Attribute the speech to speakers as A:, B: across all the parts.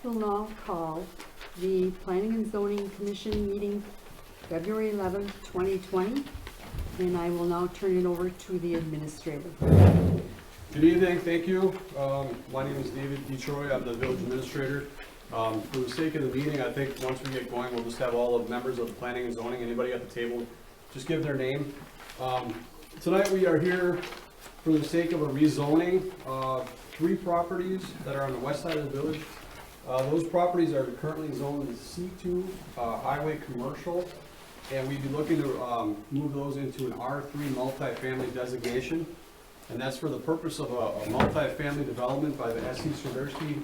A: We'll now call the Planning and Zoning Commission meeting February 11th, 2020, and I will now turn it over to the administrator.
B: Good evening, thank you. My name is David Detroit, I'm the village administrator. For the sake of the meeting, I think once we get going, we'll just have all the members of the planning and zoning, anybody at the table, just give their name. Tonight we are here for the sake of a rezoning, 3 properties that are on the west side of the village. Those properties are currently zoned as C2 highway commercial, and we'd be looking to move those into an R3 multifamily designation. And that's for the purpose of a multifamily development by the S.C. Swiderski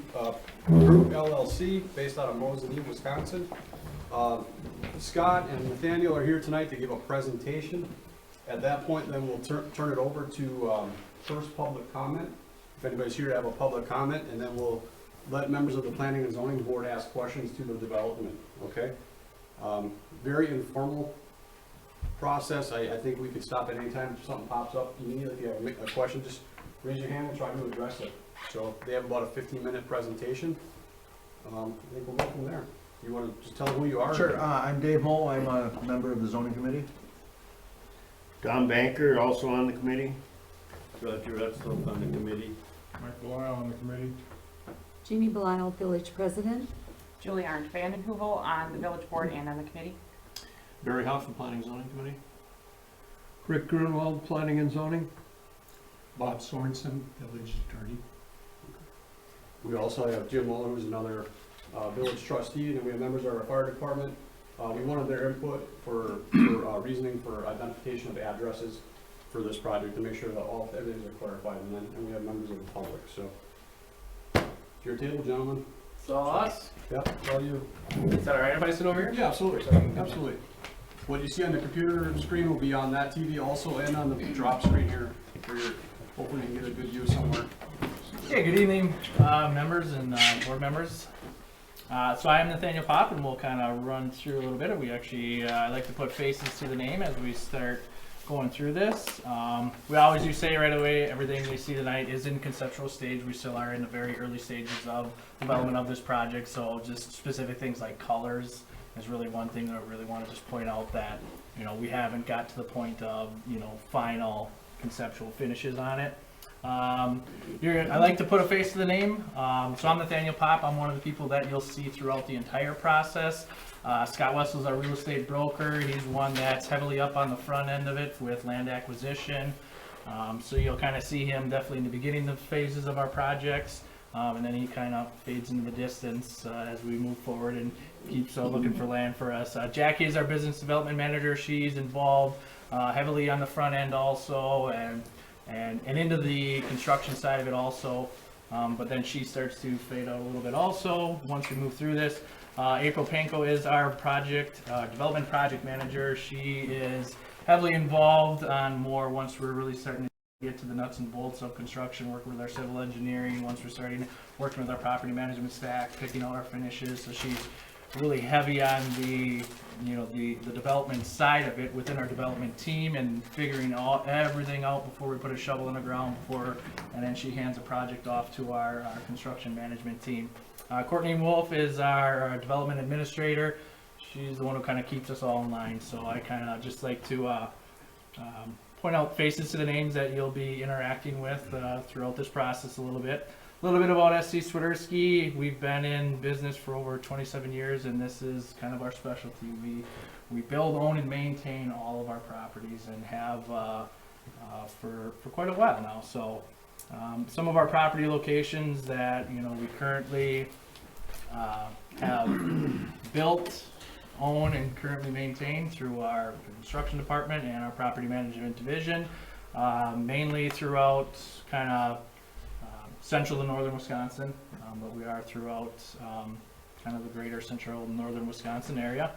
B: Group LLC, based out of Mosinee, Wisconsin. Scott and Nathaniel are here tonight to give a presentation. At that point, then we'll turn it over to first public comment. If anybody's here to have a public comment, and then we'll let members of the Planning and Zoning Board ask questions to the development, okay? Very informal process. I think we could stop at any time if something pops up immediately. If you have a question, just raise your hand and try to address it. So they have about a 15-minute presentation. I think we'll go from there. You want to just tell them who you are?
C: Sure. I'm Dave Moll. I'm a member of the zoning committee.
D: Don Banker, also on the committee. Roger Rutsell on the committee.
E: Mike Belisle on the committee.
A: Jeannie Belisle, village president.
F: Julie Arndt Vanden Heuvel on the village board and on the committee.
B: Barry Huff, from Planning and Zoning Committee.
E: Rick Grunwald, Planning and Zoning. Bob Sorensen, village attorney.
B: We also have Jim Muller, who's another village trustee, and then we have members of our fire department. We wanted their input for reasoning for identification of addresses for this project to make sure that all everything's are clarified, and we have members of the public. So, your table, gentlemen.
G: It's all us?
B: Yep, all you.
G: Is that alright if I sit over here?
B: Yeah, absolutely, absolutely. What you see on the computer screen will be on that TV also, and on the drop screen here, for your, hopefully you can get a good view somewhere.
G: Okay, good evening, members and board members. So I am Nathaniel Pop, and we'll kind of run through a little bit. We actually, I like to put faces to the name as we start going through this. We always do say right away, everything we see tonight is in conceptual stage. We still are in the very early stages of development of this project, so just specific things like colors is really one thing that I really want to just point out, that, you know, we haven't got to the point of, you know, final conceptual finishes on it. I like to put a face to the name. So I'm Nathaniel Pop. I'm one of the people that you'll see throughout the entire process. Scott Wessel's our real estate broker. He's one that's heavily up on the front end of it with land acquisition. So you'll kind of see him definitely in the beginning of phases of our projects. And then he kind of fades into the distance as we move forward and keeps looking for land for us. Jackie is our business development manager. She's involved heavily on the front end also, and into the construction side of it also. But then she starts to fade out a little bit also once we move through this. April Panko is our project development project manager. She is heavily involved on more once we're really starting to get to the nuts and bolts of construction, working with our civil engineering, once we're starting working with our property management staff, picking out our finishes. So she's really heavy on the, you know, the development side of it within our development team, and figuring everything out before we put a shovel in the ground, and then she hands a project off to our construction management team. Courtney Wolf is our development administrator. She's the one who kind of keeps us all in line. So I kind of just like to point out faces to the names that you'll be interacting with throughout this process a little bit. A little bit about S.C. Swiderski. We've been in business for over 27 years, and this is kind of our specialty. We build, own, and maintain all of our properties, and have for quite a while now. So some of our property locations that, you know, we currently have built, own, and currently maintain through our construction department and our property management division, mainly throughout kind of central to northern Wisconsin, but we are throughout kind of the greater central northern Wisconsin area.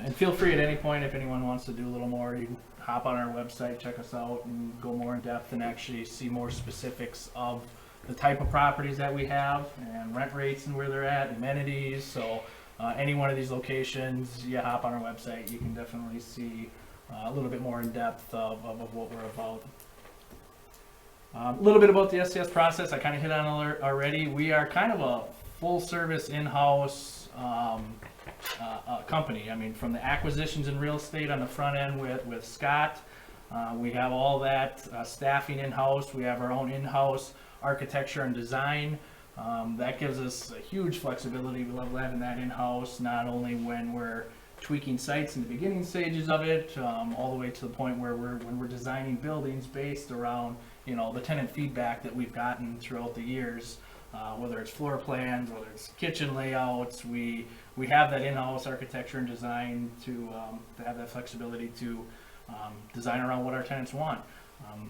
G: And feel free at any point, if anyone wants to do a little more, you can hop on our website, check us out, and go more in depth and actually see more specifics of the type of properties that we have, and rent rates and where they're at, amenities. So any one of these locations, you hop on our website, you can definitely see a little bit more in depth of what we're about. A little bit about the SCS process, I kind of hit on already. We are kind of a full service in-house company. I mean, from the acquisitions and real estate on the front end with Scott, we have all that staffing in-house. We have our own in-house architecture and design. That gives us a huge flexibility. We love having that in-house, not only when we're tweaking sites in the beginning stages of it, all the way to the point where when we're designing buildings based around, you know, the tenant feedback that we've gotten throughout the years, whether it's floor plans, whether it's kitchen layouts. We have that in-house architecture and design to have that flexibility to design around what our tenants want.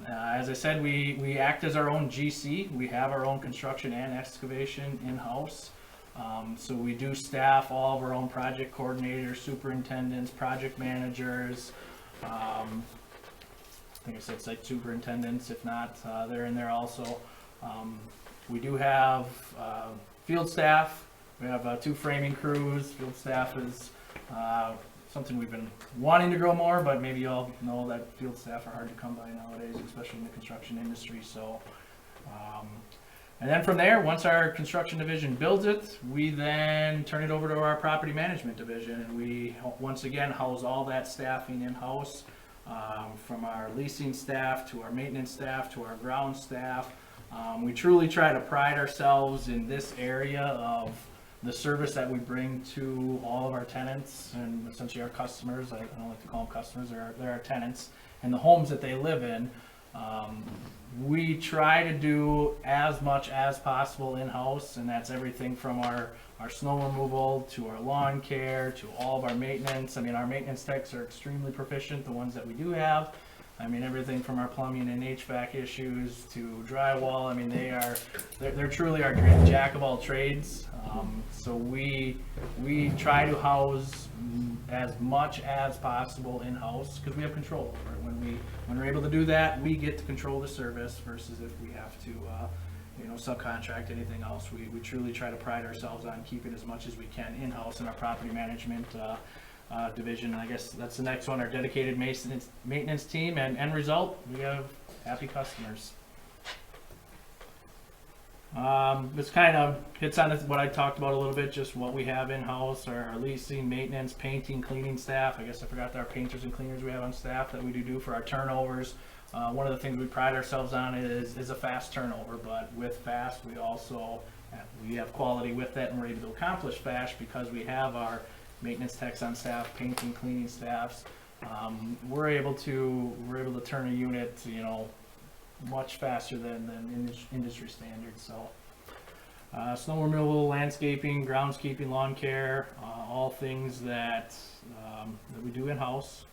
G: As I said, we act as our own GC. We have our own construction and excavation in-house. So we do staff all of our own project coordinators, superintendents, project managers. I think I said site superintendents. If not, they're in there also. We do have field staff. We have 2 framing crews. Field staff is something we've been wanting to grow more, but maybe you all know that field staff are hard to come by nowadays, especially in the construction industry. So, and then from there, once our construction division builds it, we then turn it over to our property management division, and we once again house all that staffing in-house, from our leasing staff to our maintenance staff to our ground staff. We truly try to pride ourselves in this area of the service that we bring to all of our tenants and essentially our customers. I don't like to call them customers, they're our tenants, and the homes that they live in. We try to do as much as possible in-house, and that's everything from our snow removal to our lawn care to all of our maintenance. I mean, our maintenance techs are extremely proficient, the ones that we do have. I mean, everything from our plumbing and HVAC issues to drywall. I mean, they're truly our jack of all trades. So we try to house as much as possible in-house because we have control over it. When we're able to do that, we get to control the service versus if we have to, subcontract anything else. We truly try to pride ourselves on keeping as much as we can in-house in our property management division. And I guess that's the next one, our dedicated maintenance team, and end result, we have happy customers. This kind of hits on what I talked about a little bit, just what we have in-house, our leasing, maintenance, painting, cleaning staff. I guess I forgot our painters and cleaners we have on staff that we do for our turnovers. One of the things we pride ourselves on is a fast turnover, but with fast, we have quality with that, and we're able to accomplish fast because we have our maintenance techs on staff, painting, cleaning staffs. We're able to turn a unit, much faster than industry standards. So, snow removal, landscaping, groundskeeping, lawn care, all things that we do in house.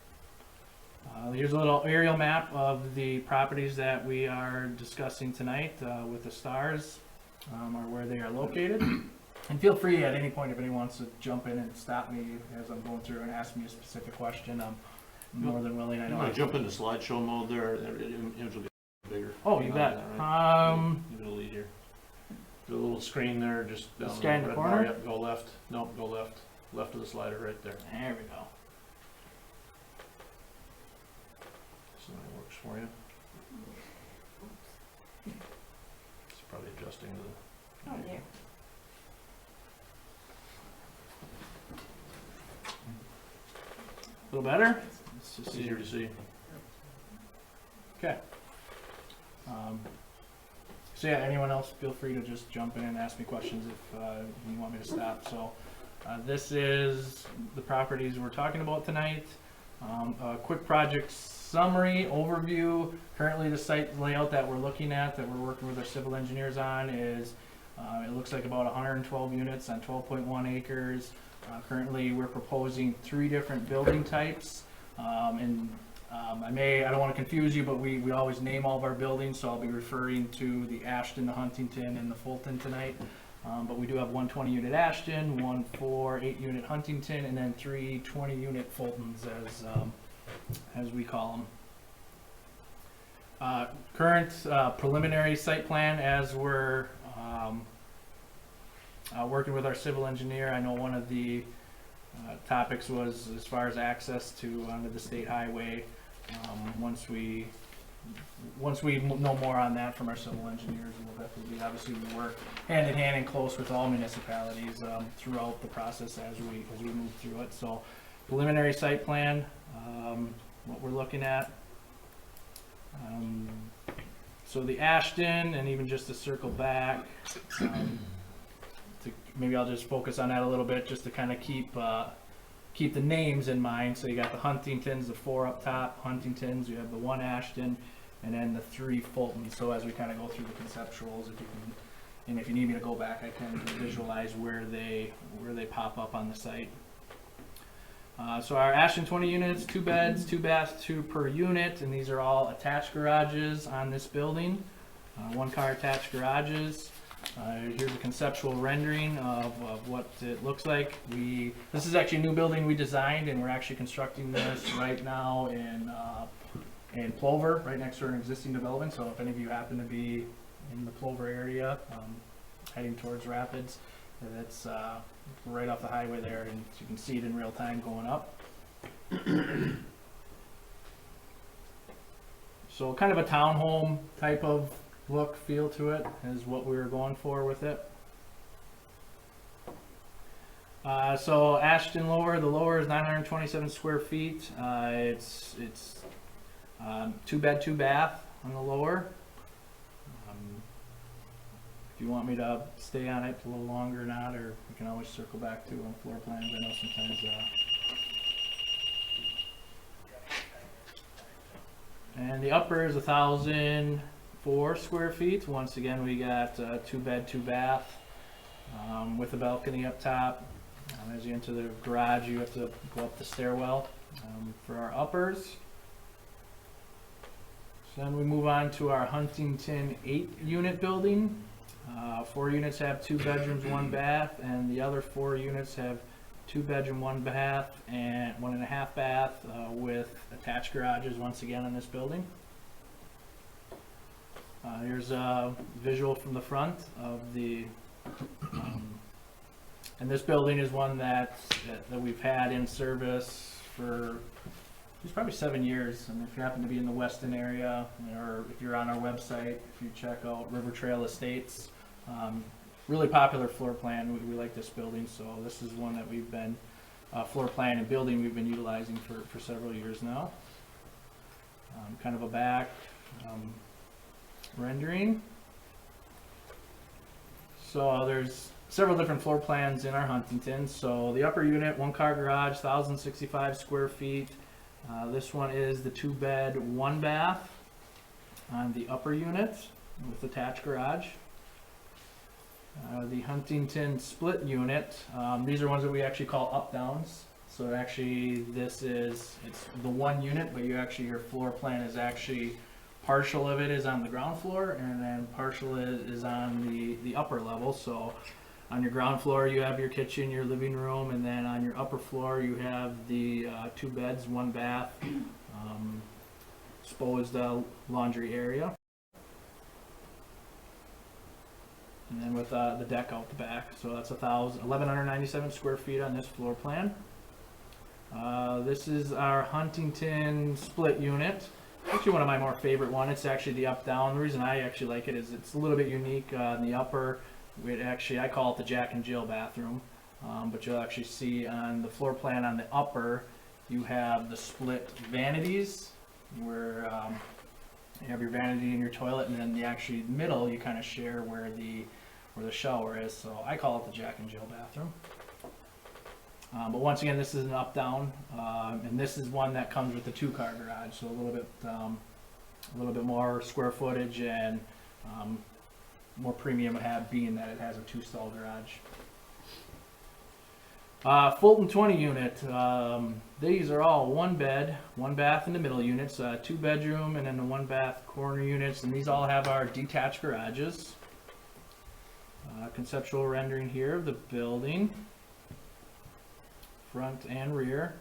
G: Here's a little aerial map of the properties that we are discussing tonight with the stars, or where they are located. And feel free at any point if anyone wants to jump in and stop me as I'm going through and ask me a specific question. I'm more than willing.
D: You want to jump into slideshow mode there? Image will get bigger.
G: Oh, you bet.
D: Give it a lead here. Do a little screen there, just down
G: this guy in the corner?
D: Yep, go left. No, go left. Left of the slider right there.
G: There we go.
D: So that works for you. It's probably adjusting to the...
F: Oh, yeah.
G: A little better?
D: It's easier to see.
G: Okay. So yeah, anyone else feel free to just jump in and ask me questions if you want me to stop. So this is the properties we're talking about tonight. A quick project summary overview. Currently the site layout that we're looking at, that we're working with our civil engineers on, is it looks like about 112 units on 12.1 acres. Currently we're proposing 3 different building types. I don't want to confuse you, but we always name all of our buildings, so I'll be referring to the Ashton, the Huntington, and the Fulton tonight. But we do have 1 20-unit Ashton, 1 4 8-unit Huntington, and then 3 20-unit Fultons, as we call them. Current preliminary site plan, as we're working with our civil engineer. I know one of the topics was as far as access to onto the state highway. Once we once we know more on that from our civil engineers, we'll definitely, obviously, we work hand in hand and close with all municipalities throughout the process as we move through it. So preliminary site plan, what we're looking at. So the Ashton, and even just to circle back, maybe I'll just focus on that a little bit just to kind of keep the names in mind. So you got the Huntingtons, the 4 up top, Huntingtons, you have the 1 Ashton, and then the 3 Fultons. So as we kind of go through the conceptuals, if you can, and if you need me to go back, I can visualize where they pop up on the site. So our Ashton 20 units, 2 beds, 2 baths, 2 per unit, and these are all attached garages on this building. 1-car attached garages. Here's a conceptual rendering of what it looks like. This is actually a new building we designed, and we're actually constructing this right now in Plover, right next to an existing development. So if any of you happen to be in the Plover area, heading towards Rapids, that's right off the highway there, and you can see it in real time going up. So kind of a townhome type of look, feel to it is what we were going for with it. So Ashton Lower, the lower is 927 square feet. It's 2 bed, 2 bath on the lower. If you want me to stay on it a little longer or not, or we can always circle back to on floor plans. I know sometimes. And the upper is 1,004 square feet. Once again, we got 2 bed, 2 bath with a balcony up top. As you enter the garage, you have to go up the stairwell for our uppers. So then we move on to our Huntington 8-unit building. 4 units have 2 bedrooms, 1 bath, and the other 4 units have 2 bedroom, 1 bath, and 1.5 bath with attached garages once again in this building. Here's a visual from the front of the, and this building is one that we've had in service for it's probably 7 years. And if you happen to be in the Weston area, or if you're on our website, if you check out River Trail Estates, really popular floor plan. We like this building, so this is one that we've been floor plan and building we've been utilizing for several years now. Kind of a back rendering. So there's several different floor plans in our Huntington. So the upper unit, 1-car garage, 1,065 square feet. This one is the 2 bed, 1 bath on the upper unit with attached garage. The Huntington split unit, these are ones that we actually call up downs. So actually it's the 1 unit, but your floor plan is actually partial of it is on the ground floor, and then partial is on the upper level. So on your ground floor you have your kitchen, your living room, and then on your upper floor you have the 2 beds, 1 bath, exposed laundry area. And then with the deck out the back. So that's 1,197 square feet on this floor plan. This is our Huntington split unit. Actually one of my more favorite one. It's actually the up down. The reason I actually like it is it's a little bit unique. In the upper, I call it the Jack and Jill bathroom. But you'll actually see on the floor plan on the upper, you have the split vanities where you have your vanity and your toilet, and then the actually middle you kind of share where the shower is. So I call it the Jack and Jill bathroom. But once again, this is an up down, and this is one that comes with the 2-car garage, so a little bit more square footage and more premium being that it has a 2-stall garage. Fulton 20 unit. These are all 1 bed, 1 bath in the middle units, 2 bedroom, and then the 1 bath corner units, and these all have our detached garages. Conceptual rendering here of the building, front and rear.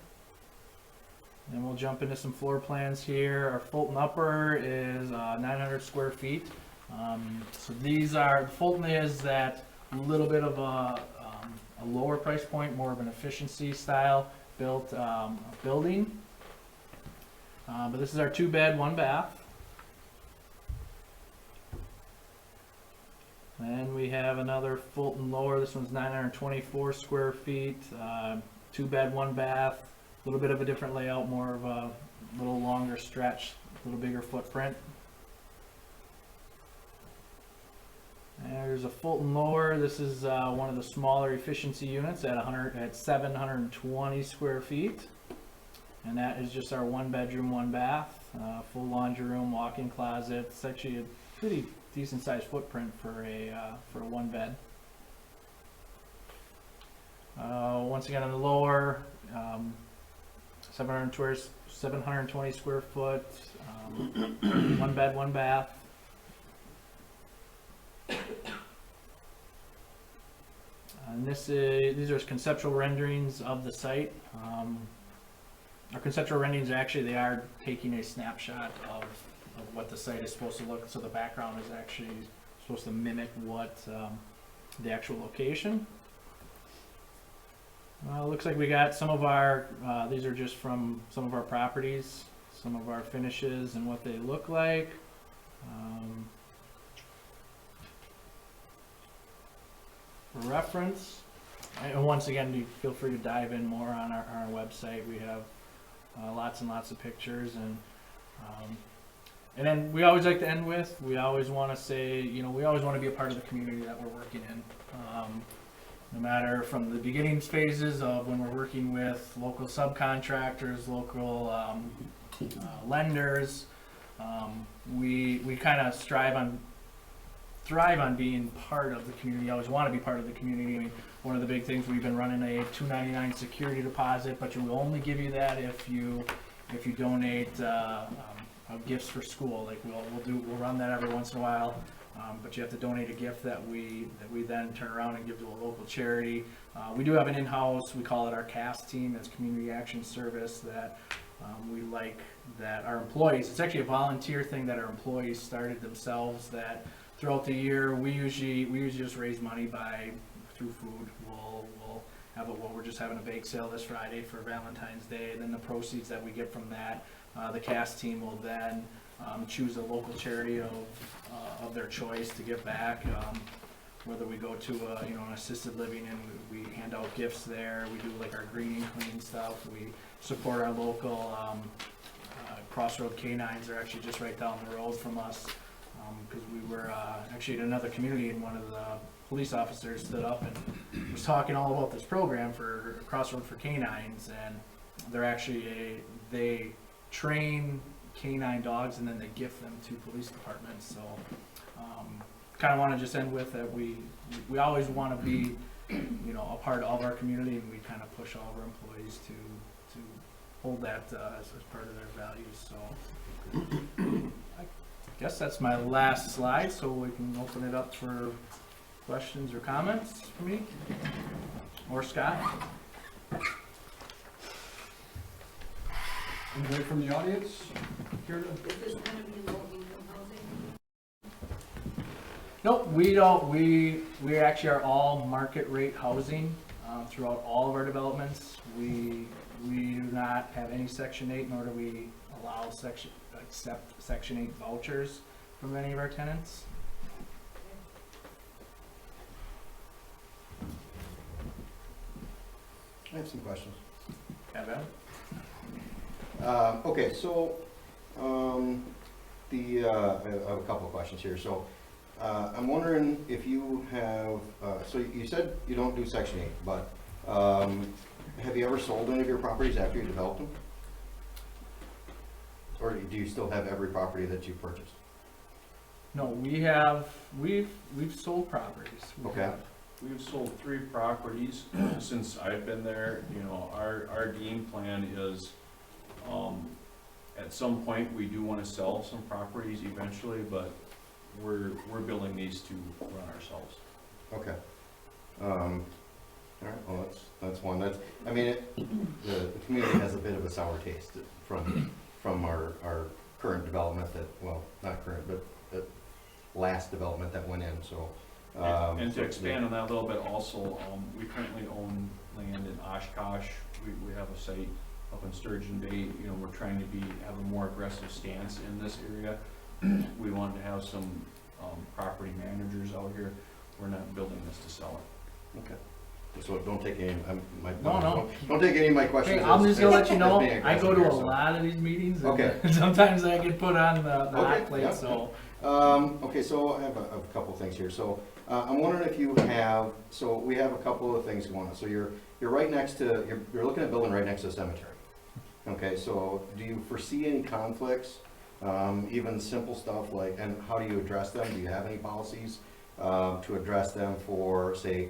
G: Then we'll jump into some floor plans here. Our Fulton upper is 900 square feet. So Fulton is that little bit of a lower price point, more of an efficiency style built building. But this is our 2 bed, 1 bath. Then we have another Fulton Lower. This one's 924 square feet, 2 bed, 1 bath. A little bit of a different layout, more of a little longer stretch, a little bigger footprint. And there's a Fulton Lower. This is one of the smaller efficiency units at 720 square feet. And that is just our 1 bedroom, 1 bath, full laundry room, walk-in closet. It's actually a pretty decent sized footprint for a 1 bed. Once again on the lower, 720 square foot, 1 bed, 1 bath. And these are conceptual renderings of the site. Our conceptual renderings they are taking a snapshot of what the site is supposed to look. So the background is actually supposed to mimic what the actual location. Looks like we got some of our, these are just from some of our properties, some of our finishes and what they look like. For reference, and once again, you feel free to dive in more on our website. We have lots and lots of pictures, and then we always like to end with, we always want to say, we always want to be a part of the community that we're working in. No matter from the beginning phases of when we're working with local subcontractors, local lenders, we kind of thrive on being part of the community. I always want to be part of the community. I mean, one of the big things, we've been running a $2.99 security deposit, but we'll only give you that if you donate gifts for school. Like we'll run that every once in a while, but you have to donate a gift that we then turn around and give to a local charity. We do have an in-house, we call it our CAST team, that's Community Action Service, that we like that our employees, it's actually a volunteer thing that our employees started themselves, that throughout the year we usually just raise money through food. We're just having a bake sale this Friday for Valentine's Day, and then the proceeds that we get from that, the CAST team will then choose a local charity of their choice to give back. Whether we go to an assisted living and we hand out gifts there, we do like our green and clean stuff. We support our local Crossroad Canines. They're actually just right down the road from us, because we were actually in another community, and one of the police officers stood up and was talking all about this program for Crossroad for Canines, and they train canine dogs and then they gift them to police departments. So kind of want to just end with that we always want to be a part of our community, and we kind of push all of our employees to hold that as part of their values. So I guess that's my last slide, so we can open it up for questions or comments for me or Scott.
B: Anybody from the audience here to?
A: Is this gonna be low-income housing?
G: Nope, we don't. We actually are all market rate housing throughout all of our developments. We do not have any Section 8, nor do we allow accept Section 8 vouchers from any of our tenants.
C: I have some questions.
G: Have that?
C: Okay, so, I have a couple of questions here. So, I'm wondering if you have, so you said you don't do Section 8, but, have you ever sold any of your properties after you developed them? Or do you still have every property that you purchased?
G: No, we've sold properties.
C: Okay.
H: We've sold 3 properties since I've been there. Our game plan is, at some point, we do want to sell some properties eventually, but we're building these to run ourselves.
C: Okay. All right, well, that's one. The community has a bit of a sour taste from our current development not current, but the last development that went in, so.
H: And to expand on that a little bit also, we currently own land in Oshkosh. We have a site up in Sturgeon Bay. We're trying to have a more aggressive stance in this area. We want to have some property managers out here. We're not building this to sell it.
C: Okay. So don't take any,
G: No.
C: don't take any of my questions.
G: Hey, I'm just gonna let you know,
C: as being
G: I go
C: aggressive
G: to a
C: here, so.
G: lot of these meetings,
C: Okay.
G: and sometimes I get put on the
C: Okay,
G: hot plate,
C: yeah.
G: so.
C: Okay, so I have a couple things here. So I'm wondering if you have, so we have a couple of things going on. So you're right next to, you're looking at building right next to a cemetery. Okay, so do you foresee any conflicts, even simple stuff like, and how do you address them? Do you have any policies to address them for, say,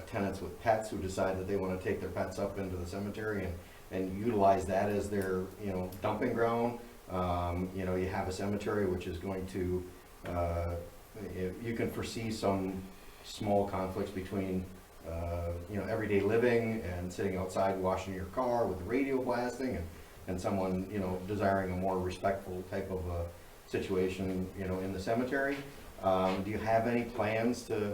C: tenants with pets who decide that they want to take their pets up into the cemetery and utilize that as their, dumping ground? You have a cemetery which is going to, you can foresee some small conflicts between, everyday living and sitting outside washing your car with the radio blasting and someone, desiring a more respectful type of situation, in the cemetery. Do you have any plans to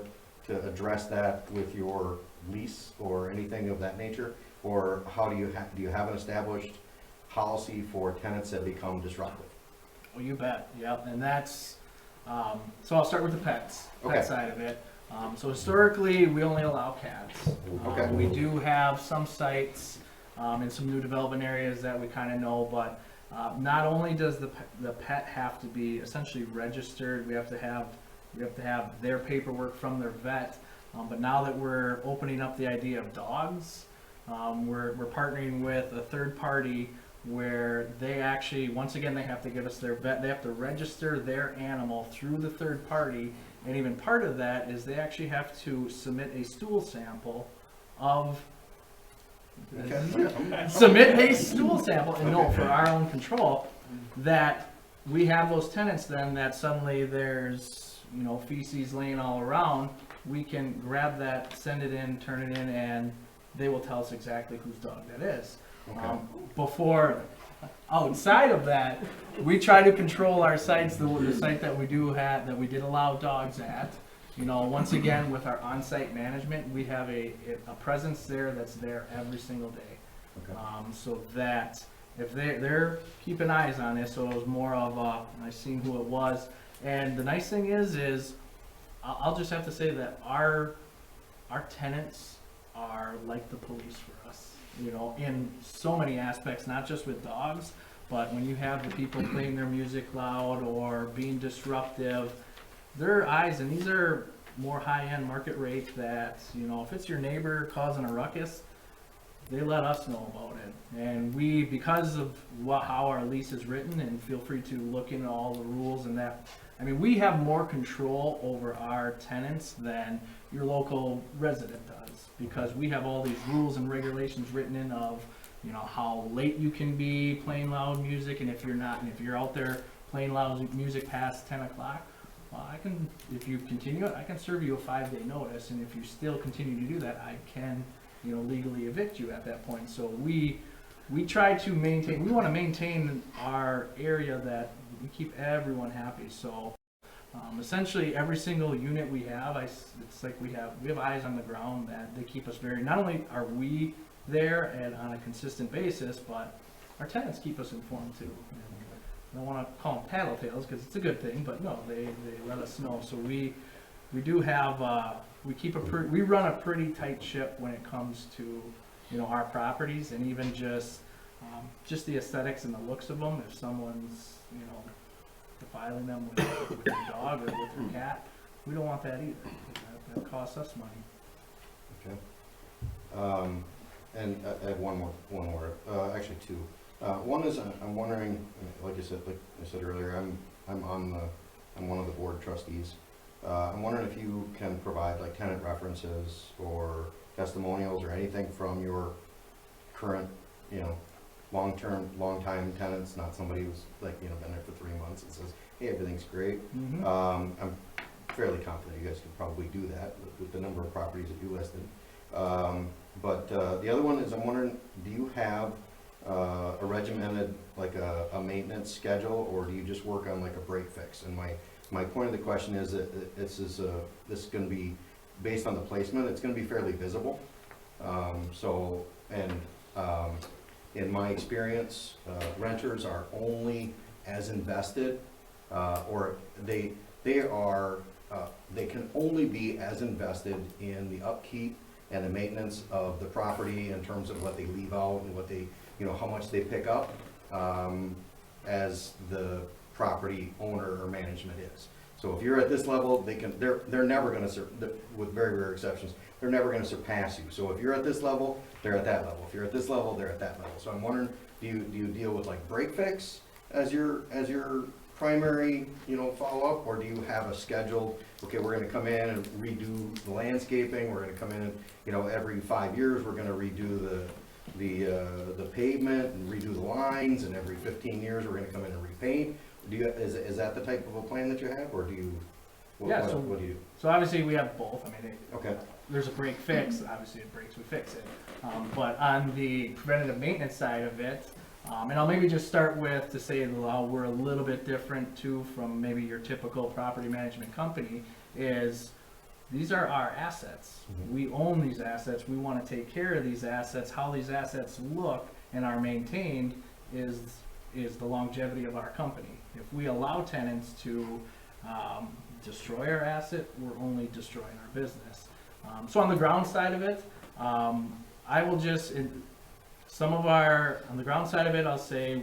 C: address that with your lease or anything of that nature? Or how do you have an established policy for tenants that become disruptive?
G: Well, you bet, yep, and that's, so I'll start with the pet
C: Okay.
G: side of it. So historically, we only allow cats.
C: Okay.
G: We do have some sites, in some new development areas that we kind of know, but, not only does the pet have to be essentially registered, we have to have their paperwork from their vet, but now that we're opening up the idea of dogs, we're partnering with a third party where they actually, once again, they have to give us their vet, they have to register their animal through the third party, and even part of that is they actually have to submit a stool sample of, submit a stool sample, and know for our own control, that we have those tenants then that suddenly there's, feces laying all around, we can grab that, send it in, turn it in, and they will tell us exactly whose dog that is.
C: Okay.
G: Before, outside of that, we try to control our sites, the site that we did allow dogs at. Once again, with our on-site management, we have a presence there that's there every single day.
C: Okay.
G: So that if they're keeping eyes on it, so it was more of I seen who it was. And the nice thing is I'll just have to say that our tenants are like the police for us. In so many aspects, not just with dogs, but when you have the people playing their music loud or being disruptive, their eyes, and these are more high-end market rate that, if it's your neighbor causing a ruckus, they let us know about it. And we, because of how our lease is written, and feel free to look into all the rules and that, we have more control over our tenants than your local resident does, because we have all these rules and regulations written in of, how late you can be playing loud music, and if you're not, and if you're out there playing loud music past 10 o'clock, well, if you continue it, I can serve you a 5-day notice, and if you still continue to do that, I can, legally evict you at that point. So we try to maintain, we want to maintain our area that we keep everyone happy. So essentially every single unit we have, it's like we have eyes on the ground that they keep us very, not only are we there and on a consistent basis, but our tenants keep us informed too. I don't want to call them tattletales because it's a good thing, but no, they let us know. So we do have, we run a pretty tight ship when it comes to, our properties, and even just the aesthetics and the looks of them. If someone's, defiling them with their dog or with their cat, we don't want that either. That costs us money.
C: Okay. And I have one more, actually two. One is I'm wondering, like I said earlier, I'm one of the board trustees. I'm wondering if you can provide like tenant references or testimonials or anything from your current, long-time tenants, not somebody who's like, been there for 3 months and says, hey, everything's great.
G: Mm-hmm.
C: I'm fairly confident you guys could probably do that with the number of properties that you listed. But the other one is I'm wondering, do you have a regimented, like a maintenance schedule, or do you just work on like a break fix? And my point of the question is that this is going to be based on the placement. It's going to be fairly visible. In my experience, renters are only as invested, or they they are, they can only be as invested in the upkeep and the maintenance of the property in terms of what they leave out and what they, you know, how much they pick up, as the property owner or management is. So if you're at this level, they're never gonna, with very rare exceptions, they're never gonna surpass you. So if you're at this level, they're at that level. If you're at this level, they're at that level. So I'm wondering, do you deal with like break fix as your primary, you know, follow-up? Or do you have a scheduled, okay, we're gonna come in and redo the landscaping, we're gonna come in, you know, every 5 years, we're gonna redo the pavement and redo the lines, and every 15 years, we're gonna come in and repaint? Is that the type of a plan that you have, or do you,
G: Yeah, so-
C: what do you?
G: So obviously we have both. I mean,
C: Okay,
G: there's a break fix, obviously it breaks, we fix it. But on the preventative maintenance side of it, and I'll maybe just start with to say how we're a little bit different too from maybe your typical property management company, is these are our assets.
C: Mhm.
G: We own these assets, we wanna take care of these assets. How these assets look and are maintained is the longevity of our company. If we allow tenants to destroy our asset, we're only destroying our business. So on the ground side of it, I will just, on the ground side of it, I'll say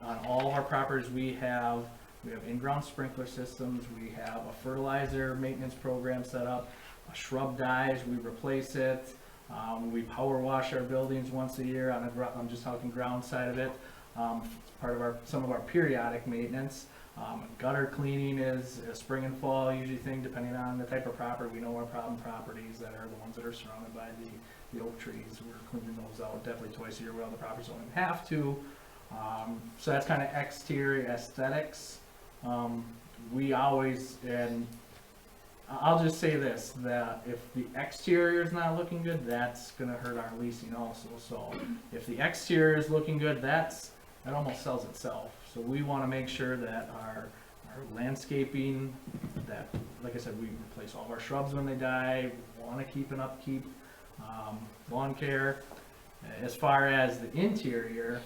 G: on all of our properties, we have in-ground sprinkler systems, we have a fertilizer maintenance program set up, a shrub dies, we replace it, we power wash our buildings once a year I'm just talking ground side of it. Part of some of our periodic maintenance. Gutter cleaning is a spring and fall usually thing, depending on the type of property. We know our problem properties that are the ones that are surrounded by the oak trees. We're cleaning those out definitely twice a year. Well, the properties don't even have to. So that's kind of exterior aesthetics. We always, and I'll just say this, that if the exterior is not looking good, that's gonna hurt our leasing also. So if the exterior is looking good, that almost sells itself. So we wanna make sure that our landscaping, that, like I said, we replace all of our shrubs when they die, we wanna keep an upkeep, lawn care. As far as the interior,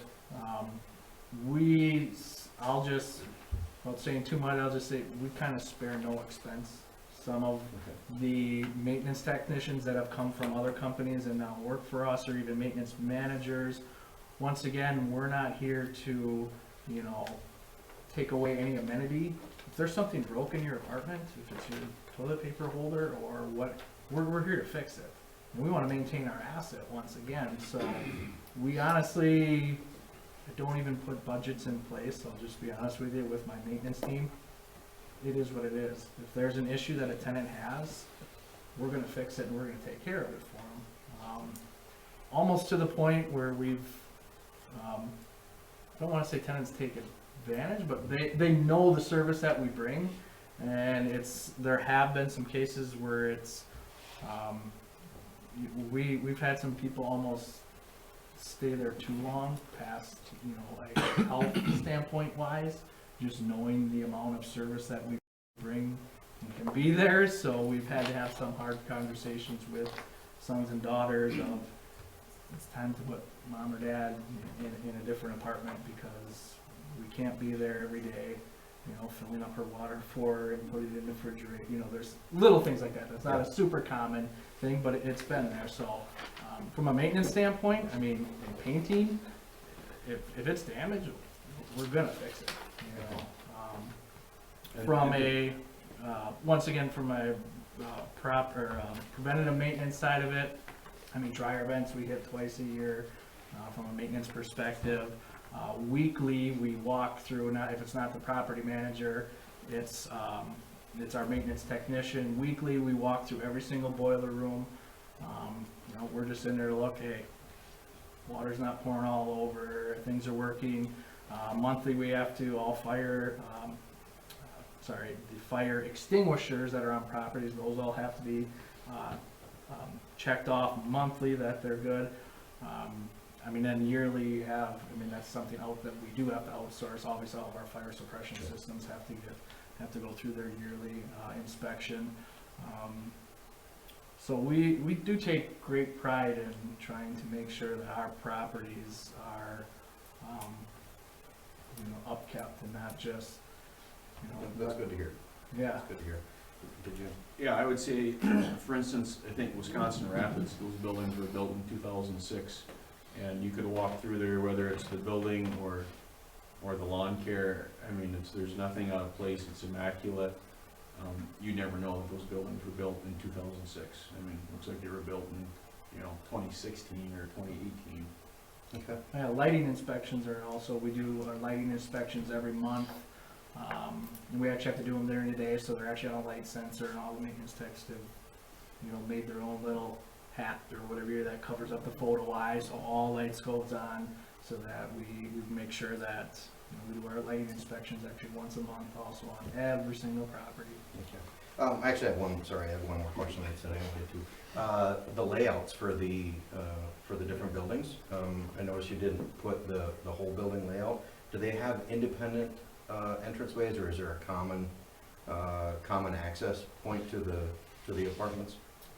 G: without saying too much, I'll just say we kind of spare no expense. Some of the maintenance technicians that have come from other companies and now work for us, or even maintenance managers, once again, we're not here to, you know, take away any amenity. If there's something broken in your apartment, if it's your toilet paper holder or what, we're here to fix it. And we want to maintain our asset once again. So we honestly don't even put budgets in place. I'll just be honest with you, with my maintenance team. It is what it is. If there's an issue that a tenant has, we're gonna fix it and we're gonna take care of it for them. Almost to the point where we've, I don't wanna say tenants take advantage, but they know the service that we bring. And there have been some cases where we've had some people almost stay there too long, past, you know, like health standpoint wise, just knowing the amount of service that we bring and can be there. So we've had to have some hard conversations with sons and daughters of, it's time to put mom or dad in a different apartment because we can't be there every day, you know, filling up her water for her and putting it in the refrigerator. You know, there's little things like that. That's not a super common thing, but it's been there. So from a maintenance standpoint, I mean, in painting, if it's damaged, we're gonna fix it, you know. Once again, from a preventative maintenance side of it, I mean, dryer vents we hit twice a year from a maintenance perspective. Weekly, we walk through, if it's not the property manager, it's our maintenance technician. Weekly, we walk through every single boiler room. You know, we're just in there to look, hey, water's not pouring all over, things are working. Monthly, we have to, the fire extinguishers that are on properties, those all have to be checked off monthly that they're good. I mean, then yearly that's something that we do have to outsource. Obviously, all of our fire suppression systems have to go through their yearly inspection. So we do take great pride in trying to make sure that our properties are, you know, upkept and not just, you know.
C: That's good to hear.
G: Yeah.
C: That's good to hear. Did you?
H: Yeah, I would say, for instance, I think Wisconsin Rapids, those buildings were built in 2006. And you could walk through there, whether it's the building or the lawn care. I mean, there's nothing out of place. It's immaculate. You never know if those buildings were built in 2006. I mean, it looks like they were built in, 2016 or 2018.
C: Okay.
G: Yeah, lighting inspections are also, we do our lighting inspections every month. And we actually have to do them during the day, so they're actually on a light sensor, and all the maintenance techs have, made their own little hat or whatever that covers up the photo eye, so all lights goes on, so that we make sure that, we do our lighting inspections actually once a month also on every single property.
C: Okay. I actually have one more question I said I wanted to. The layouts for the different buildings, I noticed you didn't put the whole building layout. Do they have independent entranceways, or is there a common access point to the apartments?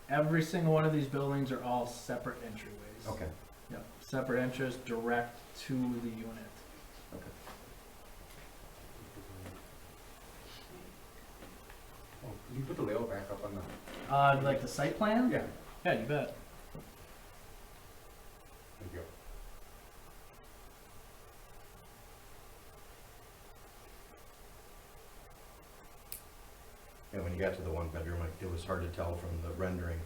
G: Every single one of these buildings are all separate entryways.
C: Okay.
G: Yep, separate entrance direct to the unit.
C: Okay.
B: Oh, can you put the layout back up on the?
G: Like the site plan?
B: Yeah.
G: Yeah, you bet.
B: Thank you.
C: Yeah, when you got to the one bedroom, it was hard to tell from the rendering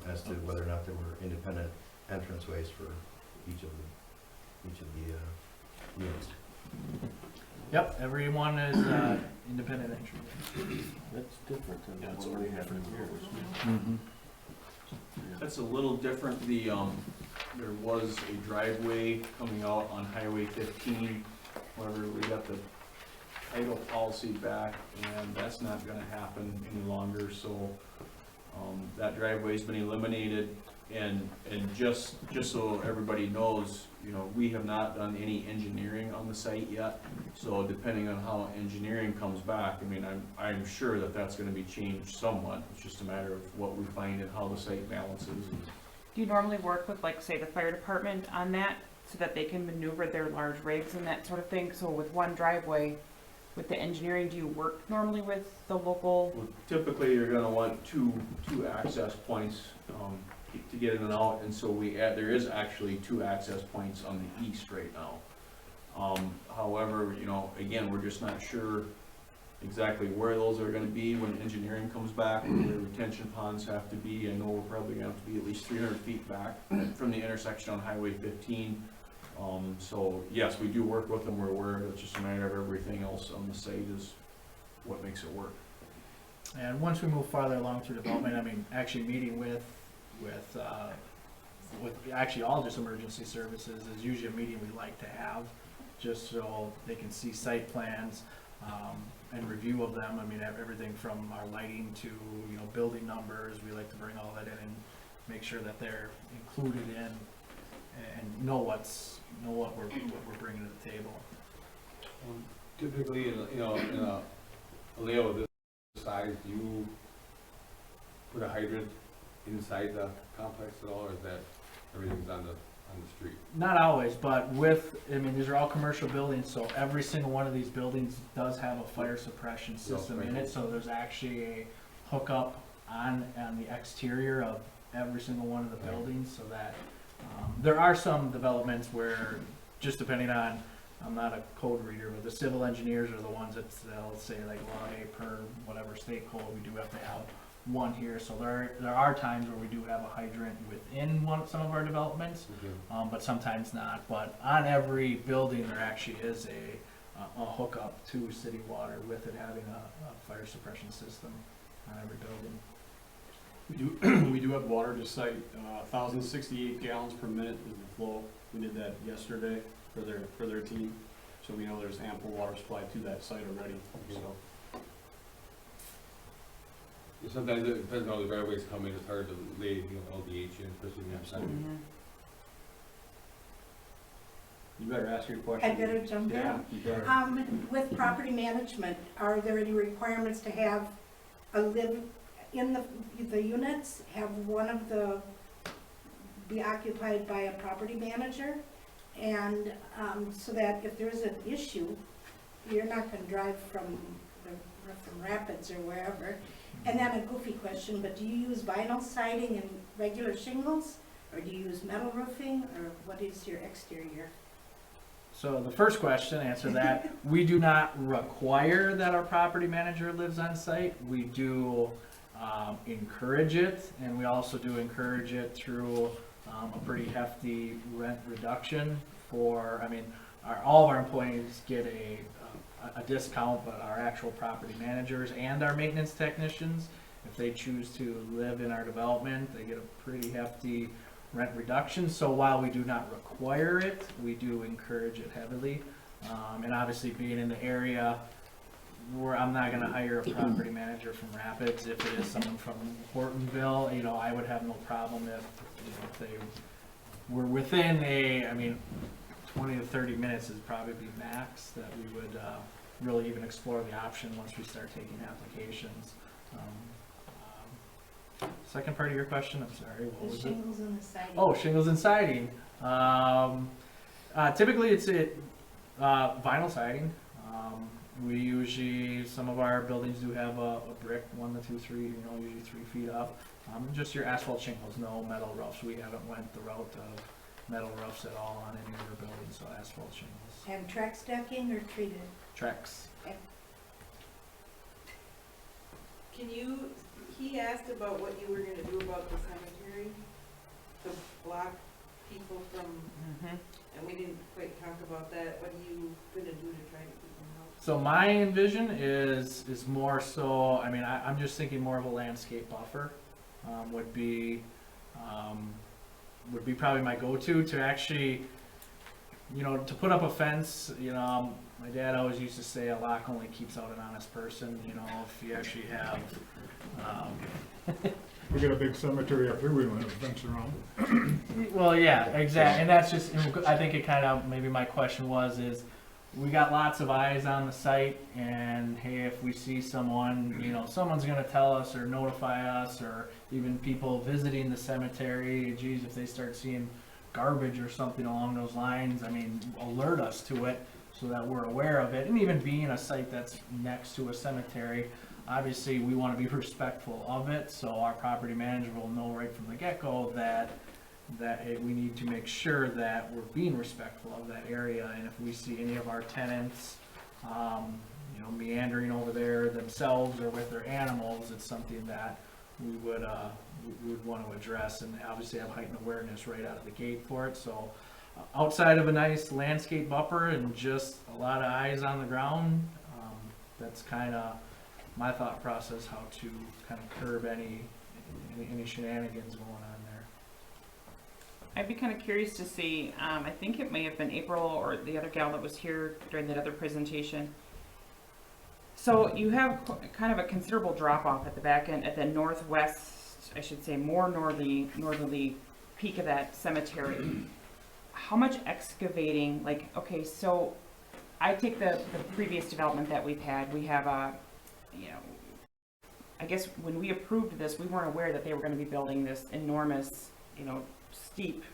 C: as to whether or not there were independent entranceways for each of the units.
G: Yep, every one is independent entry.
D: That's different than
H: Yeah, it's
D: what we have in here.
H: That's a little different. There was a driveway coming out on Highway 15. However, we got the title policy back, and that's not gonna happen any longer, so, that driveway's been eliminated. And just so everybody knows, we have not done any engineering on the site yet. So depending on how engineering comes back, I mean, I'm sure that that's gonna be changed somewhat. It's just a matter of what we find and how the site balances.
F: Do you normally work with, like, say, the fire department on that, so that they can maneuver their large rigs and that sort of thing? So with one driveway, with the engineering, do you work normally with the local?
H: Well, typically, you're gonna want two access points, to get in and out, and so there is actually 2 access points on the east right now. However, again, we're just not sure exactly where those are gonna be when engineering comes back, where the retention ponds have to be. I know we're probably gonna have to be at least 300 feet back from the intersection on Highway 15. So yes, we do work with them, we're aware of it. It's just a matter of everything else on the site is what makes it work.
G: And once we move farther along through development, I mean, actually meeting with actually all just emergency services is usually a meeting we like to have, just so they can see site plans, and review of them. I mean, everything from our lighting to, building numbers, we like to bring all that in and make sure that they're included in and know what we're bringing to the table.
B: Typically, in a layout of this size, do you put a hydrant inside the complex at all, or is that everything's on the street?
G: Not always, but these are all commercial buildings, so every single one of these buildings does have a fire suppression system in it, so there's actually a hookup on the exterior of every single one of the buildings, so that, there are some developments where, just depending on, I'm not a code reader, but the civil engineers are the ones they'll say like, well, hey, per whatever state code, we do have to have one here, so there are times where we do have a hydrant within some of our developments, but sometimes not. But on every building, there actually is a hookup to city water, with it having a fire suppression system on every building.
B: We do have water to site. 1,068 gallons per minute is the flow. We did that yesterday for their team, so we know there's ample water supply to that site already. So. Sometimes it depends on how the driveways come in. It's hard to lay, LDH in, especially when you have site. You better ask your question.
I: I better jump in.
B: Yeah, you better.
I: With property management, are there any requirements to have live in the units, have one of be occupied by a property manager? And so that if there's an issue, you're not gonna drive from from Rapids or wherever. And then a goofy question, but do you use vinyl siding and regular shingles? Or do you use metal roofing, or what is your exterior?
G: So the first question, answer that, we do not require that our property manager lives on site. We do encourage it, and we also do encourage it through a pretty hefty rent reduction for, I mean, all of our employees get a discount, but our actual property managers and our maintenance technicians, if they choose to live in our development, they get a pretty hefty rent reduction. So while we do not require it, we do encourage it heavily. And obviously being in the area where I'm not gonna hire a property manager from Rapids, if it is someone from Hortonville, you know, I would have no problem if, you know, if they were within I mean, 20 to 30 minutes is probably max that we would really even explore the option once we start taking applications. Second part of your question, I'm sorry, what
I: The
G: was it?
I: shingles and the siding?
G: Oh, shingles and siding. Typically it's vinyl siding. We usually, some of our buildings do have a brick, 1 to 2, 3, you know, usually 3 feet up. Just your asphalt shingles, no metal roofs. We haven't went the route of metal roofs at all on any of our buildings, so asphalt shingles.
I: And track stacking or treated?
G: Trex.
J: Can you, he asked about what you were gonna do about the cemetery, to block people from, and we didn't quite talk about that. What are you gonna do to try to keep them out?
G: So my envision is more so, I mean, I'm just thinking more of a landscape buffer, would be probably my go-to to actually, you know, to put up a fence. You know, my dad always used to say a lock only keeps out an honest person. You know, if you actually have,
E: We got a big cemetery up here, we want to fence around.
G: well, yeah, exactly, and that's just, I think it kind of, maybe my question is, we got lots of eyes on the site, and hey, if we see someone, you know, someone's gonna tell us or notify us, or even people visiting the cemetery, geez, if they start seeing garbage or something along those lines, I mean, alert us to it so that we're aware of it. And even being a site that's next to a cemetery, obviously we want to be respectful of it, so our property manager will know right from the get-go that we need to make sure that we're being respectful of that area. And if we see any of our tenants, you know, meandering over there themselves or with their animals, it's something that we would want to address, and obviously have heightened awareness right out of the gate for it. So outside of a nice landscape buffer and just a lot of eyes on the ground, that's kind of my thought process, how to kind of curb any shenanigans going on there.
F: I'd be kind of curious to see, I think it may have been April or the other gal that was here during that other presentation. So you have kind of a considerable drop off at the back end, at the northwest, I should say more northerly peak of that cemetery. How much excavating, like, okay, so I take the previous development that we've had, we have a, you know, I guess when we approved this, we weren't aware that they were going to be building this enormous, you know, steep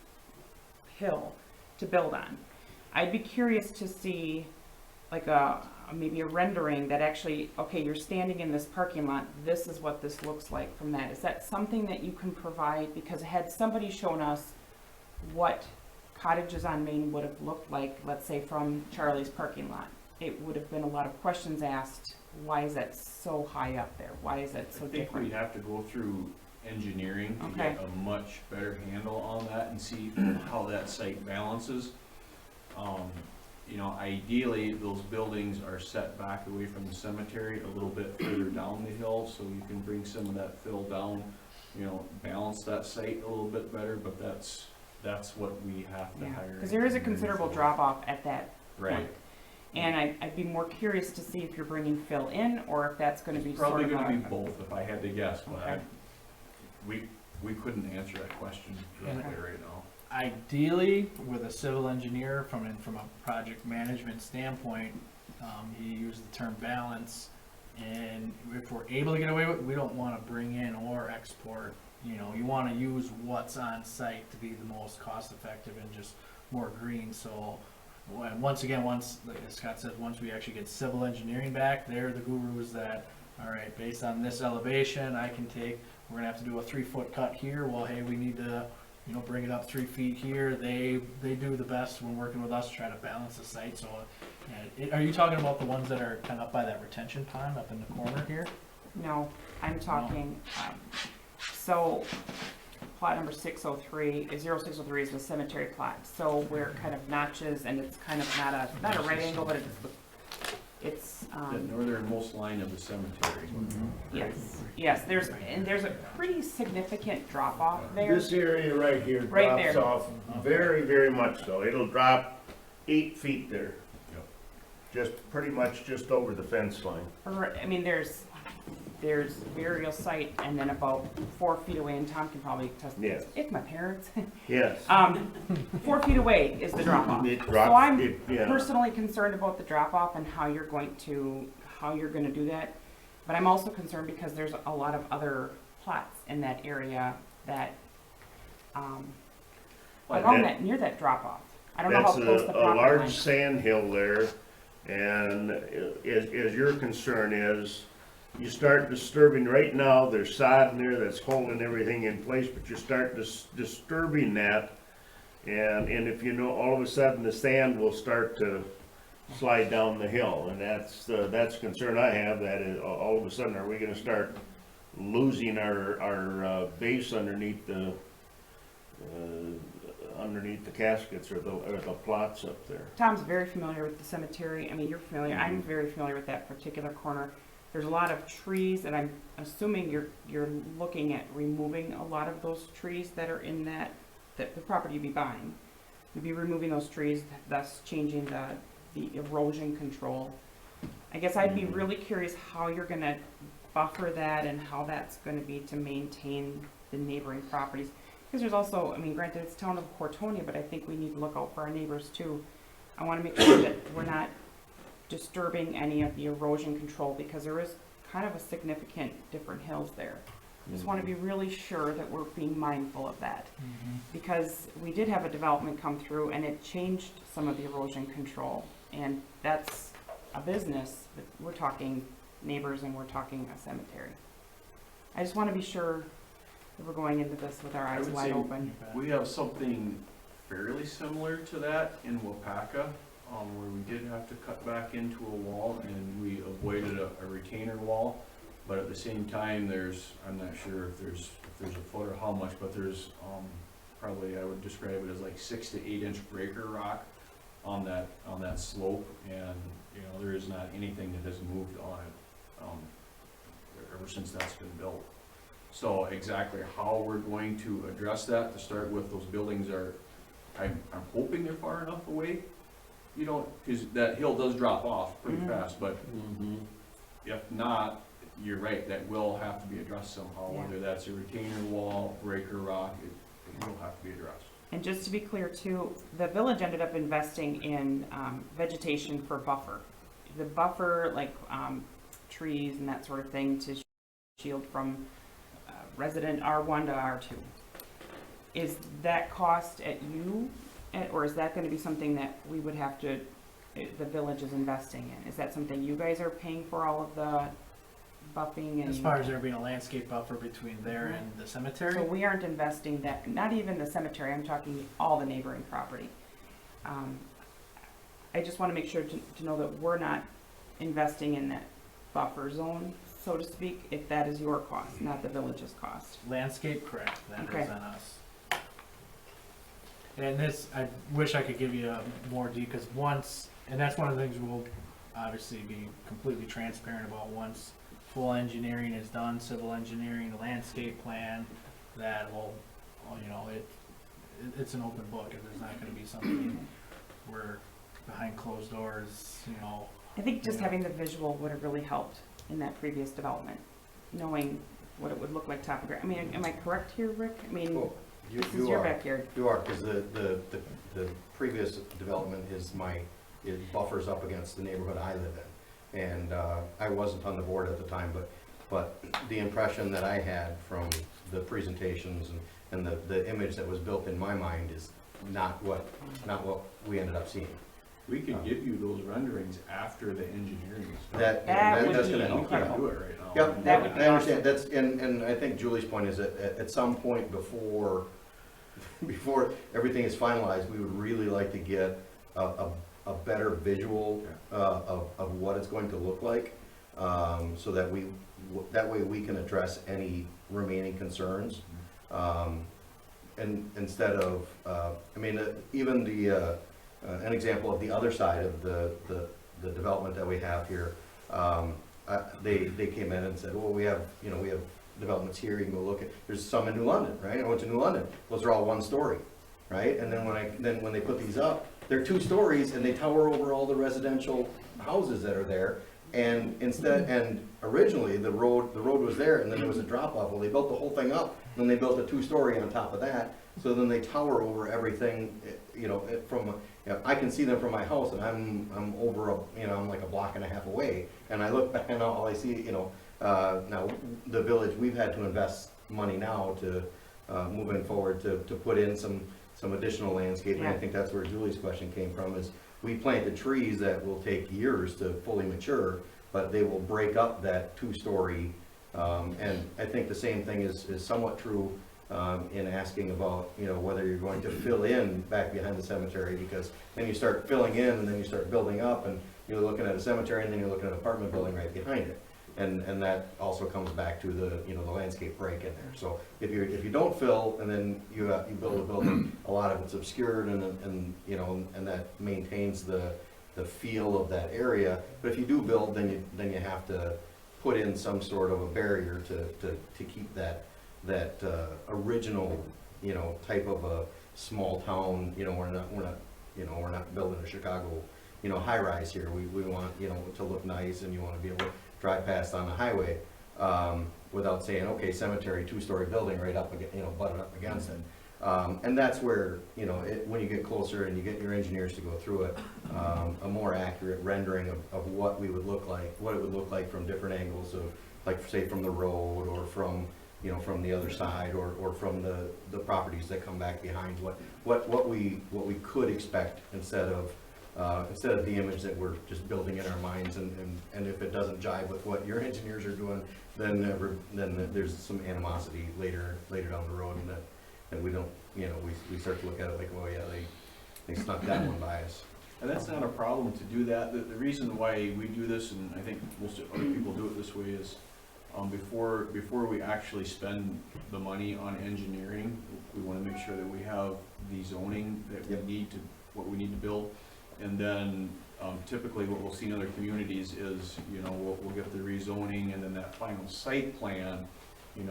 F: hill to build on. I'd be curious to see like maybe a rendering that actually, okay, you're standing in this parking lot, this is what this looks like from that. Is that something that you can provide? Because had somebody shown us what cottages on Main would have looked like, let's say from Charlie's parking lot, it would have been a lot of questions asked. Why is that so high up there? Why is that so
H: I think
F: different?
H: we'd have to go through engineering to
F: Okay.
H: get a much better handle on that and see how that site balances. You know, ideally, those buildings are set back away from the cemetery a little bit further down the hill, so you can bring some of that fill down, you know, balance that site a little bit better, but that's what we have to
F: Yeah,
H: hire.
F: because there is a
H: engineering
F: considerable
H: for.
F: drop off at that
H: Right.
F: point. And I'd be more curious to see if you're bringing fill in or if that's going to be
H: Probably
F: sort of
H: gonna be
F: a,
H: both, if I had to guess, but
F: Okay.
H: we couldn't answer that question directly right now.
G: Ideally, with a civil engineer from a project management standpoint, he used the term balance, and if we're able to get away with it, we don't want to bring in or export. You know, you want to use what's on site to be the most cost effective and just more green. So once again, like Scott said, once we actually get civil engineering back, they're the gurus that, all right, based on this elevation, we're gonna have to do a 3-foot cut here. Well, hey, we need to, bring it up 3 feet here. They do the best when working with us to try to balance the site. So, are you talking about the ones that are kind of up by that retention pond up in the corner here?
F: No, I'm talking, so plot number 603, 0603 is the cemetery plot. So where it kind of notches and it's kind of not a right angle, but it's,
H: The northernmost line of the cemetery.
F: yes, there's a pretty significant drop off there.
D: This area right here
F: Right
D: drops
F: there.
D: off very, very much so. It'll drop 8 feet there.
H: Yep.
D: Just pretty much just over the fence line.
F: I mean, there's burial site and then about 4 feet away, and Tom can probably test
D: Yes.
F: it's my parents.
D: Yes.
F: 4 feet away is the drop off.
D: It
F: So
D: drops,
F: I'm
D: yeah.
F: personally concerned about the drop off and how you're going to do that. But I'm also concerned because there's a lot of other plots in that area that, near that drop off. I don't know how
D: That's
F: close the
D: a
F: property
D: large
F: line.
D: sand hill there, and as your concern is, you start disturbing, right now, there's sod in there that's holding everything in place, but you start disturbing that, and if all of a sudden the sand will start to slide down the hill, and that's the concern I have, that is, all of a sudden, are we gonna start losing our base underneath the caskets or the plots up there?
F: Tom's very familiar with the cemetery. I mean, you're familiar. I'm very familiar with that particular corner. There's a lot of trees, and I'm assuming you're looking at removing a lot of those trees that are in the property you'd be buying. You'd be removing those trees, thus changing the erosion control. I guess I'd be really curious how you're gonna buffer that and how that's gonna be to maintain the neighboring properties. Because there's also, I mean, granted, it's town of Hortonia, but I think we need to look out for our neighbors too. I wanna make sure that we're not disturbing any of the erosion control, because there is kind of a significant different hills there. Just want to be really sure that we're being mindful of that, because we did have a development come through and it changed some of the erosion control, and that's a business, but we're talking neighbors and we're talking a cemetery. I just want to be sure that we're going into this with our eyes
H: would
F: wide
H: say
F: open.
H: We have something fairly similar to that in Wapaka, where we did have to cut back into a wall and we avoided a retainer wall. But at the same time, I'm not sure if there's a foot or how much, but there's, probably I would describe it as like 6 to 8 inch breaker rock on that slope, and there is not anything that has moved on it ever since that's been built. So exactly how we're going to address that, to start with, those buildings I'm hoping they're far enough away, because that hill does drop off pretty fast, but if not, you're right, that will have to be addressed somehow,
F: Yeah.
H: whether that's a retainer wall, breaker rock, it will have to be addressed.
F: And just to be clear too, the village ended up investing in vegetation for buffer. The buffer, like trees and that sort of thing, to shield from resident R1 to R2. Is that cost at you, or is that going to be something that we would have to, the village is investing in? Is that something you guys are paying for, all of the buffing and?
G: As far as there being a landscape buffer between there and the cemetery?
F: So we aren't investing that, not even the cemetery, I'm talking all the neighboring property. I just want to make sure to know that we're not investing in that buffer zone, so to speak, if that is your cost, not the village's cost.
G: Landscape, correct, that
F: Okay.
G: is on us. And this, I wish I could give you more detail, because and that's one of the things we'll obviously be completely transparent about, once full engineering is done, civil engineering, landscape plan, that will, it's an open book, and there's not gonna be something where behind closed doors,
F: I think just having the visual would have really helped in that previous development, knowing what it would look like topography. I mean, am I correct here, Rick? I mean,
C: Well,
F: this is your backyard.
C: You are, because the previous development it buffers up against the neighborhood I live in. And I wasn't on the board at the time, but the impression that I had from the presentations and the image that was built in my mind is not what we ended up seeing.
H: We could give you those renderings after the engineering is done.
F: That would
C: that's
F: be
C: gonna
H: We
C: help.
H: can't
F: incredible.
H: do it right now.
C: Yep,
F: That would be
C: I understand, that's, and I think Julie's point is that at some point before everything is finalized, we would really like to get a better visual of what it's going to look like, so that that way we can address any remaining concerns. And instead of, I mean, even an example of the other side of the development that we have here, they came in and said, well, we have developments here, you can go look at, there's some in New London, right? I went to New London, those are all 1 story, right? And then when they put these up, they're 2 stories and they tower over all the residential houses that are there. And originally the road was there and then there was a drop off. Well, they built the whole thing up, then they built a 2-story on top of that. So then they tower over everything, I can see them from my house and I'm over I'm like a block and a half away. And I look back and all I see, now the village, we've had to invest money now to, moving forward to put in some additional landscaping. I
F: Yeah.
C: think that's where Julie's question came from, is we planted trees that will take years to fully mature, but they will break up that 2-story. And I think the same thing is somewhat true in asking about, whether you're going to fill in back behind the cemetery, because then you start filling in and then you start building up and you're looking at a cemetery and then you're looking at an apartment building right behind it. And that also comes back to the landscape break in there. So if you don't fill and then you build a building, a lot of it's obscured and that maintains the feel of that area. But if you do build, then you have to put in some sort of a barrier to keep that original type of a small town. We're not building a Chicago high rise here. We want to look nice, and you want to be able to drive past on the highway without saying, okay, cemetery, 2-story building right up against, butted up against it. And that's where, when you get closer and you get your engineers to go through it, a more accurate rendering of what it would look like from different angles of, like, say, from the road or from the other side or from the properties that come back behind, what we could expect instead of the image that we're just building in our minds, and if it doesn't jive with what your engineers are doing, then there's some animosity later down the road, and we don't, we start to look at it like, oh yeah, they snuck that one by us.
H: And that's not a problem to do that. The reason why we do this, and I think most other people do it this way, is before we actually spend the money on engineering, we want to make sure that we have the zoning that we need to build. And then typically what we'll see in other communities is, we'll get the rezoning, and then that final site plan,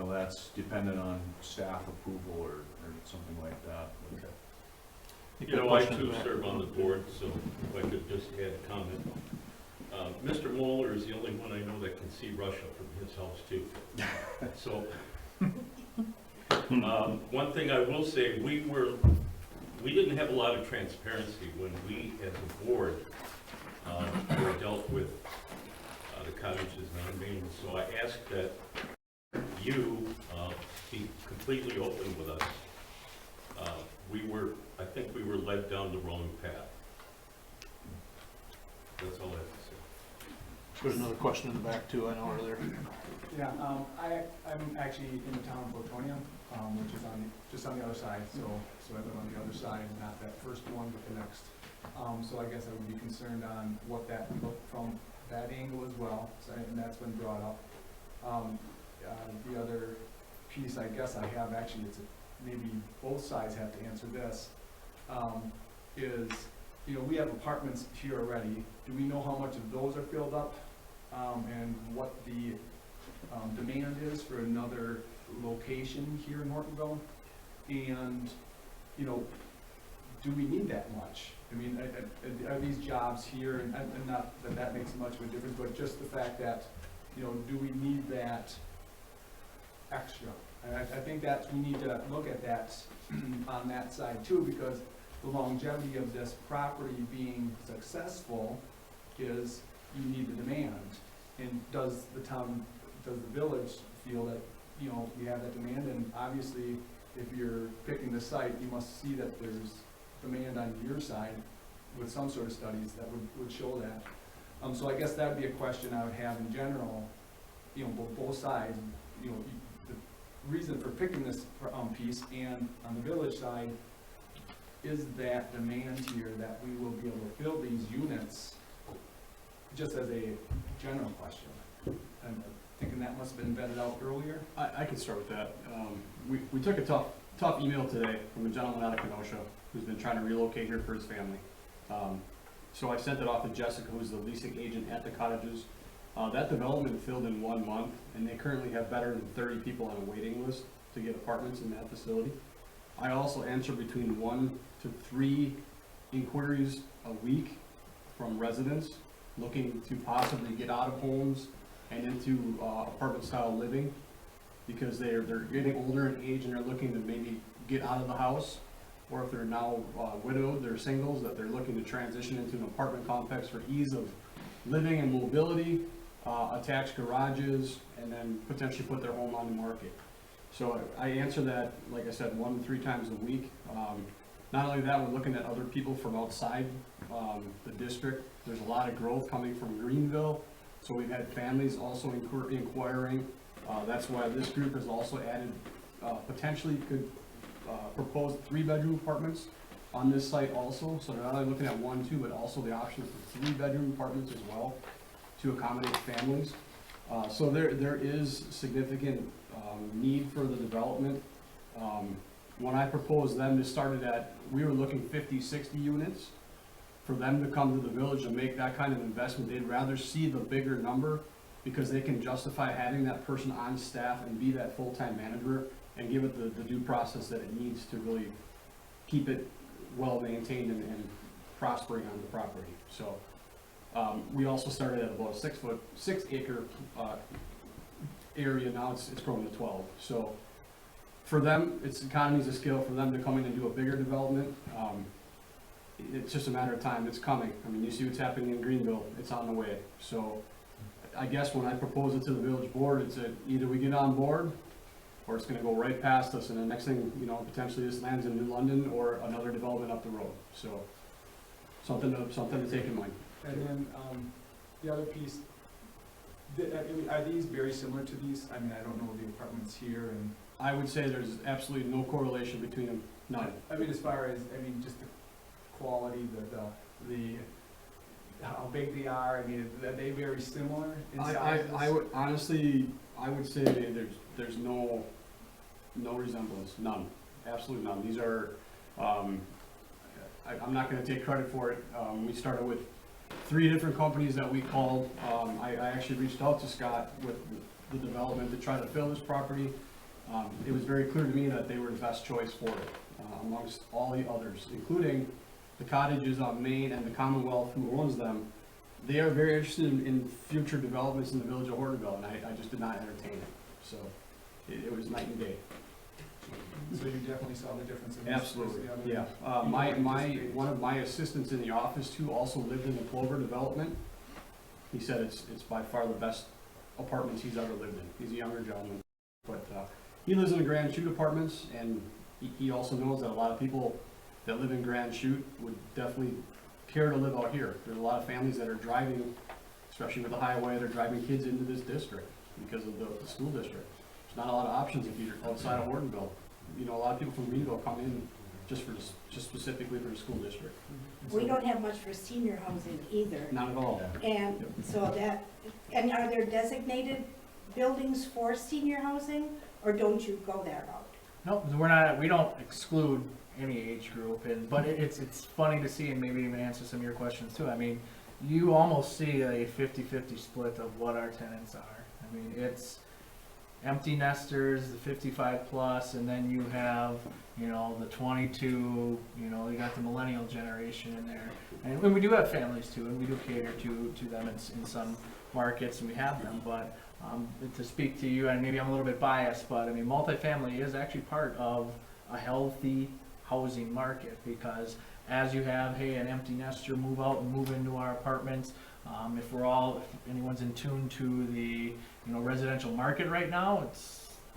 H: that's dependent on staff approval or something like that. Okay.
K: I too serve on the board, so if I could just add a comment. Mr. Moeller is the only one I know that can see Russia from his house too. So, one thing I will say, we didn't have a lot of transparency when we, as a board, dealt with the cottages non-being. So I ask that you be completely open with us. I think we were led down the wrong path. That's all I have to say.
E: There's another question in the back too, I know earlier.
L: Yeah, I'm actually in the town of Hortonville, which is just on the other side, so I live on the other side, not that first one, but the next. So I guess I would be concerned on what that looked from that angle as well, so, and that's been brought up. The other piece I guess I have, actually, maybe both sides have to answer this, is, we have apartments here already. Do we know how much of those are filled up, and what the demand is for another location here in Hortonville? And, do we need that much? I mean, are these jobs here, and not that makes much of a difference, but just the fact that, do we need that extra? And I think that we need to look at that on that side too, because the longevity of this property being successful is you need the demand. And does the village feel that, you have that demand? And obviously, if you're picking the site, you must see that there's demand on your side. with some sort of studies that would show that. So I guess that would be a question I would have in general, you know, both sides, you know, the reason for picking this piece, and on the village side, is that demand here that we will be able to build these units, just as a general question. I'm thinking that must have been vetted out earlier.
B: I can start with that. We took a tough email today from a gentleman out of Kenosha who's been trying to relocate here for his family. So I sent it off to Jessica, who's the leasing agent at the cottages. That development filled in 1 month, and they currently have better than 30 people on a waiting list to get apartments in that facility. I also answer between 1 to 3 inquiries a week from residents looking to possibly get out of homes and into apartment style living, because they're getting older in age and they're looking to maybe get out of the house, or if they're now widowed, they're singles, that they're looking to transition into an apartment complex for ease of living and mobility, attached garages, and then potentially put their home on the market. So I answer that, like I said, 1 to 3 times a week. Not only that, we're looking at other people from outside the district. There's a lot of growth coming from Greenville, so we've had families also inquiring. That's why this group has also added, potentially could propose 3-bedroom apartments on this site also. So they're not only looking at 1, 2, but also the option for 3-bedroom apartments as well to accommodate families. So there is significant need for the development. When I proposed them to start it at, we were looking 50, 60 units. For them to come to the village and make that kind of investment, they'd rather see the bigger number, because they can justify having that person on staff and be that full-time manager and give it the due process that it needs to really keep it well maintained and prospering on the property. So we also started at about a 6 acre area. Now it's grown to 12. So for them, it's economies of scale for them to come in and do a bigger development. It's just a matter of time. It's coming. I mean, you see what's happening in Greenville. It's on the way. So I guess when I propose it to the village board, it's either we get on board, or it's gonna go right past us, and the next thing, you know, potentially this lands in New London or another development up the road. So something to take in mind.
L: And then, the other piece, are these very similar to these? I mean, I don't know the apartments here, and.
B: I would say there's absolutely no correlation between them, none.
L: I mean, as far as, I mean, just the quality, the how big they are, I mean, are they very similar in sizes?
B: I would honestly, I would say there's no resemblance, none, absolutely none. These are, I'm not gonna take credit for it. We started with 3 different companies that we called. I actually reached out to Scott with the development to try to fill this property. It was very clear to me that they were the best choice for it, amongst all the others, including the cottages on Main and the Commonwealth who owns them. They are very interested in future developments in the village of Hortonville, and I just did not entertain it. So it was night and day.
L: So you definitely saw the difference in this?
B: Absolutely,
L: versus the
B: yeah.
L: other?
B: One of my assistants in the office too also lived in the Clover development. He said it's by far the best apartments he's ever lived in. He's a younger gentleman, but he lives in the Grand Chute apartments, and he also knows that a lot of people that live in Grand Chute would definitely care to live out here. There's a lot of families that are driving, especially with the highway, they're driving kids into this district because of the school district. There's not a lot of options if you're outside of Hortonville. You know, a lot of people from Greenville come in just specifically for the school district.
I: We don't have much for senior housing either.
B: Not at all.
I: And so and are there designated buildings for senior housing, or don't you go that route?
G: No, we don't exclude any age group, but it's funny to see, and maybe even answer some of your questions too. I mean, you almost see a 50-50 split of what our tenants are. I mean, it's empty nesters, the 55 plus, and then you have, you know, the 22, you know, you got the millennial generation in there. And we do have families too, and we do cater to them in some markets, and we have them, but to speak to you, and maybe I'm a little bit biased, but I mean, multifamily is actually part of a healthy housing market, because as you have, hey, an empty nester move out and move into our apartments, if anyone's in tune to the, you know, residential market right now,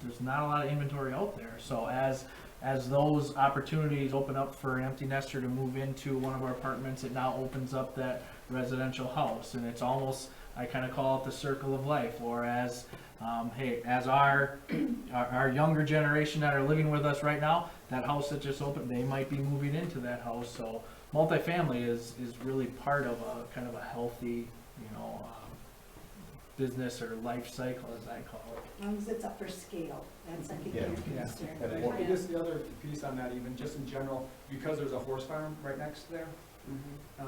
G: there's not a lot of inventory out there. So as as those opportunities open up for an empty nester to move into one of our apartments, it now opens up that residential house, and it's almost, I kind of call it the circle of life. Or as, hey, as our younger generation that are living with us right now, that house that just opened, they might be moving into that house. So multifamily is really part of a kind of a healthy, business or life cycle, as I call it.
I: As long as it's upper scale, that's I think
C: Yeah.
I: your
L: Yeah.
I: concern.
C: And
L: Well, just the other piece on that even, just in general, because there's a horse farm right next there, do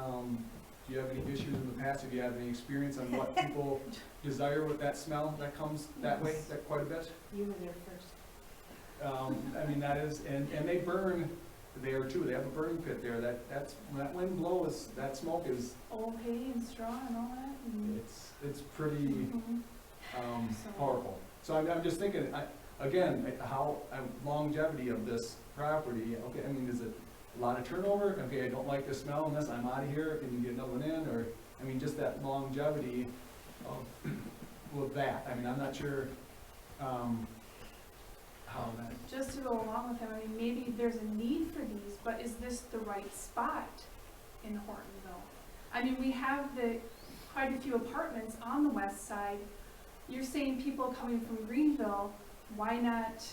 L: you have any issues in the past? Have you had any experience on what people desire with that smell that comes that way, that quite a bit?
I: You were there first.
L: I mean, that is, and they burn there too, they have a burning pit there, that's, when that wind blows, that smoke is,
M: Old hay and straw and all that, and.
L: it's pretty,
M: So-
L: powerful. So I'm just thinking, again, how, longevity of this property, okay, I mean, is it a lot of turnover? Okay, I don't like the smell and this, I'm out of here, can you get another one in, or, I mean, just that longevity of, with that, I mean, I'm not sure, how that,
M: Just to go along with him, I mean, maybe there's a need for these, but is this the right spot in Hortonville? I mean, we have quite a few apartments on the west side. You're saying people coming from Greenville, why not